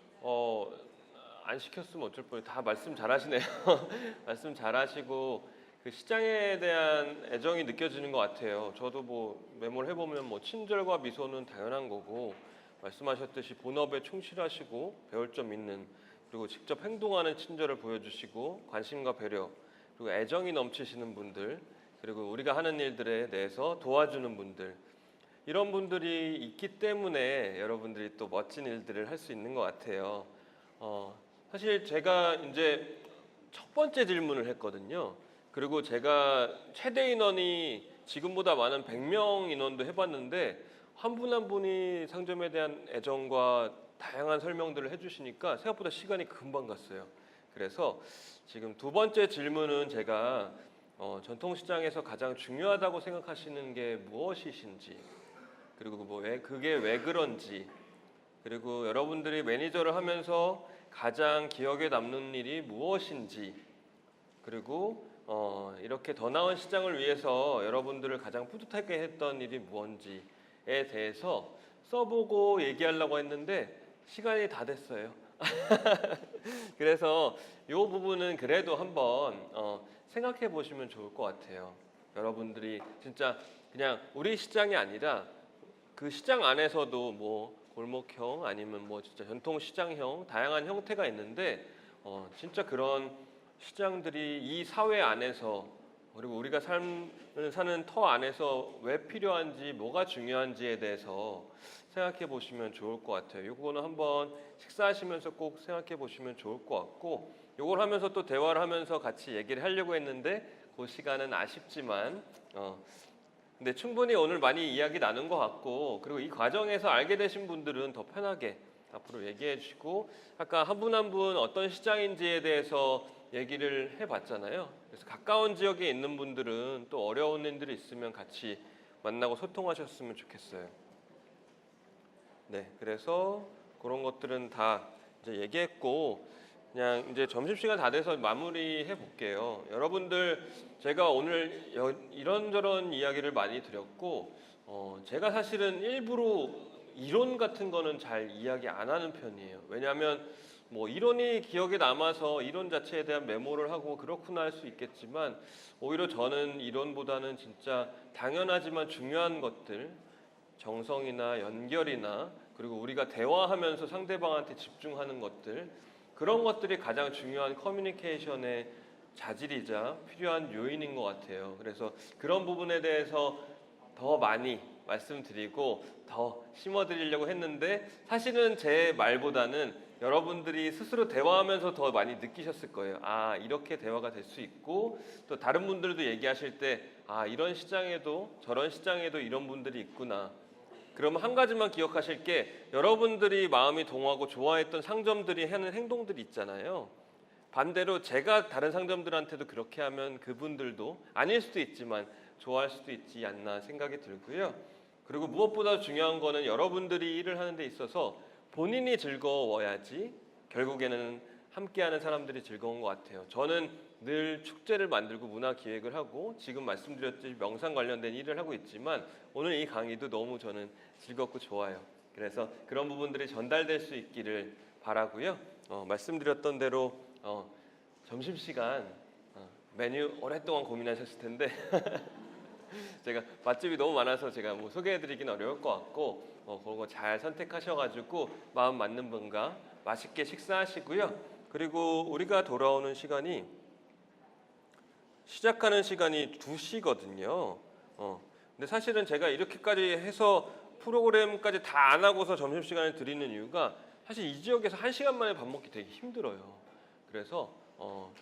안 시켰으면 어쩔 뻔해. 다 말씀 잘하시네요. 말씀 잘하시고 그 시장에 대한 애정이 느껴지는 것 같아요. 저도 뭐 메모를 해보면 뭐 친절과 미소는 당연한 거고 말씀하셨듯이 본업에 충실하시고 배울 점 있는 그리고 직접 행동하는 친절을 보여주시고 관심과 배려 그리고 애정이 넘치시는 분들 그리고 우리가 하는 일들에 대해서 도와주는 분들 이런 분들이 있기 때문에 여러분들이 또 멋진 일들을 할 수 있는 것 같아요. 사실 제가 이제 첫 번째 질문을 했거든요. 그리고 제가 최대 인원이 지금보다 많은 100명 인원도 해봤는데 한 분 한 분이 상점에 대한 애정과 다양한 설명들을 해주시니까 생각보다 시간이 금방 갔어요. 그래서 지금 두 번째 질문은 제가 전통시장에서 가장 중요하다고 생각하시는 게 무엇이신지 그리고 그게 왜 그런지 그리고 여러분들이 매니저를 하면서 가장 기억에 남는 일이 무엇인지 그리고 이렇게 더 나은 시장을 위해서 여러분들을 가장 뿌듯하게 했던 일이 무엇인지에 대해서 써보고 얘기하려고 했는데 시간이 다 됐어요. 그래서 이 부분은 그래도 한번 생각해 보시면 좋을 것 같아요. 여러분들이 진짜 그냥 우리 시장이 아니라 그 시장 안에서도 뭐 골목형 아니면 뭐 진짜 전통 시장형 다양한 형태가 있는데 진짜 그런 시장들이 이 사회 안에서 그리고 우리가 사는 터 안에서 왜 필요한지 뭐가 중요한지에 대해서 생각해 보시면 좋을 것 같아요. 이거는 한번 식사하시면서 꼭 생각해 보시면 좋을 것 같고 이걸 하면서 또 대화를 하면서 같이 얘기를 하려고 했는데 그 시간은 아쉽지만 근데 충분히 오늘 많이 이야기 나눈 것 같고 그리고 이 과정에서 알게 되신 분들은 더 편하게 앞으로 얘기해 주시고 아까 한 분 한 분 어떤 시장인지에 대해서 얘기를 해봤잖아요. 그래서 가까운 지역에 있는 분들은 또 어려운 일들이 있으면 같이 만나고 소통하셨으면 좋겠어요. 네, 그래서 그런 것들은 다 이제 얘기했고 그냥 이제 점심시간 다 돼서 마무리해 볼게요. 여러분들 제가 오늘 이런저런 이야기를 많이 드렸고 제가 사실은 일부러 이론 같은 거는 잘 이야기 안 하는 편이에요. 왜냐하면 뭐 이론이 기억에 남아서 이론 자체에 대한 메모를 하고 그렇구나 할 수 있겠지만 오히려 저는 이론보다는 진짜 당연하지만 중요한 것들 정성이나 연결이나 그리고 우리가 대화하면서 상대방한테 집중하는 것들 그런 것들이 가장 중요한 커뮤니케이션의 자질이자 필요한 요인인 것 같아요. 그래서 그런 부분에 대해서 더 많이 말씀드리고 더 심어드리려고 했는데 사실은 제 말보다는 여러분들이 스스로 대화하면서 더 많이 느끼셨을 거예요. 아, 이렇게 대화가 될 수 있고 또 다른 분들도 얘기하실 때 아, 이런 시장에도 저런 시장에도 이런 분들이 있구나. 그러면 한 가지만 기억하실 게 여러분들이 마음이 동하고 좋아했던 상점들이 하는 행동들이 있잖아요. 반대로 제가 다른 상점들한테도 그렇게 하면 그분들도 아닐 수도 있지만 좋아할 수도 있지 않나 생각이 들고요. 그리고 무엇보다 중요한 거는 여러분들이 일을 하는 데 있어서 본인이 즐거워야지 결국에는 함께하는 사람들이 즐거운 것 같아요. 저는 늘 축제를 만들고 문화 기획을 하고 지금 말씀드렸듯이 명상 관련된 일을 하고 있지만 오늘 이 강의도 너무 저는 즐겁고 좋아요. 그래서 그런 부분들이 전달될 수 있기를 바라고요. 말씀드렸던 대로 점심시간 메뉴 오랫동안 고민하셨을 텐데 제가 맛집이 너무 많아서 제가 뭐 소개해드리긴 어려울 것 같고 그런 거 잘 선택하셔가지고 마음 맞는 분과 맛있게 식사하시고요. 그리고 우리가 돌아오는 시간이 시작하는 시간이 2시거든요. 근데 사실은 제가 이렇게까지 해서 프로그램까지 다 안 하고서 점심시간을 드리는 이유가 사실 이 지역에서 1시간 만에 밥 먹기 되게 힘들어요. 그래서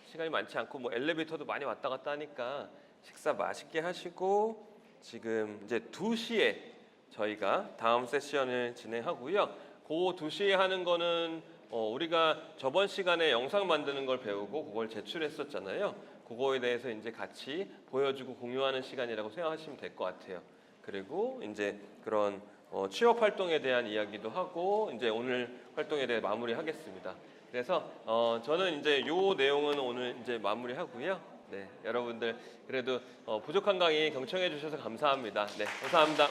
시간이 많지 않고 뭐 엘리베이터도 많이 왔다 갔다 하니까 식사 맛있게 하시고 지금 이제 2시에 저희가 다음 세션을 진행하고요. 그 2시에 하는 거는 우리가 저번 시간에 영상 만드는 걸 배우고 그걸 제출했었잖아요. 그거에 대해서 이제 같이 보여주고 공유하는 시간이라고 생각하시면 될 것 같아요. 그리고 이제 그런 취업 활동에 대한 이야기도 하고 이제 오늘 활동에 대해 마무리하겠습니다. 그래서 저는 이제 요 내용은 오늘 이제 마무리하고요. 네, 여러분들 그래도 부족한 강의 경청해 주셔서 감사합니다. 네, 감사합니다.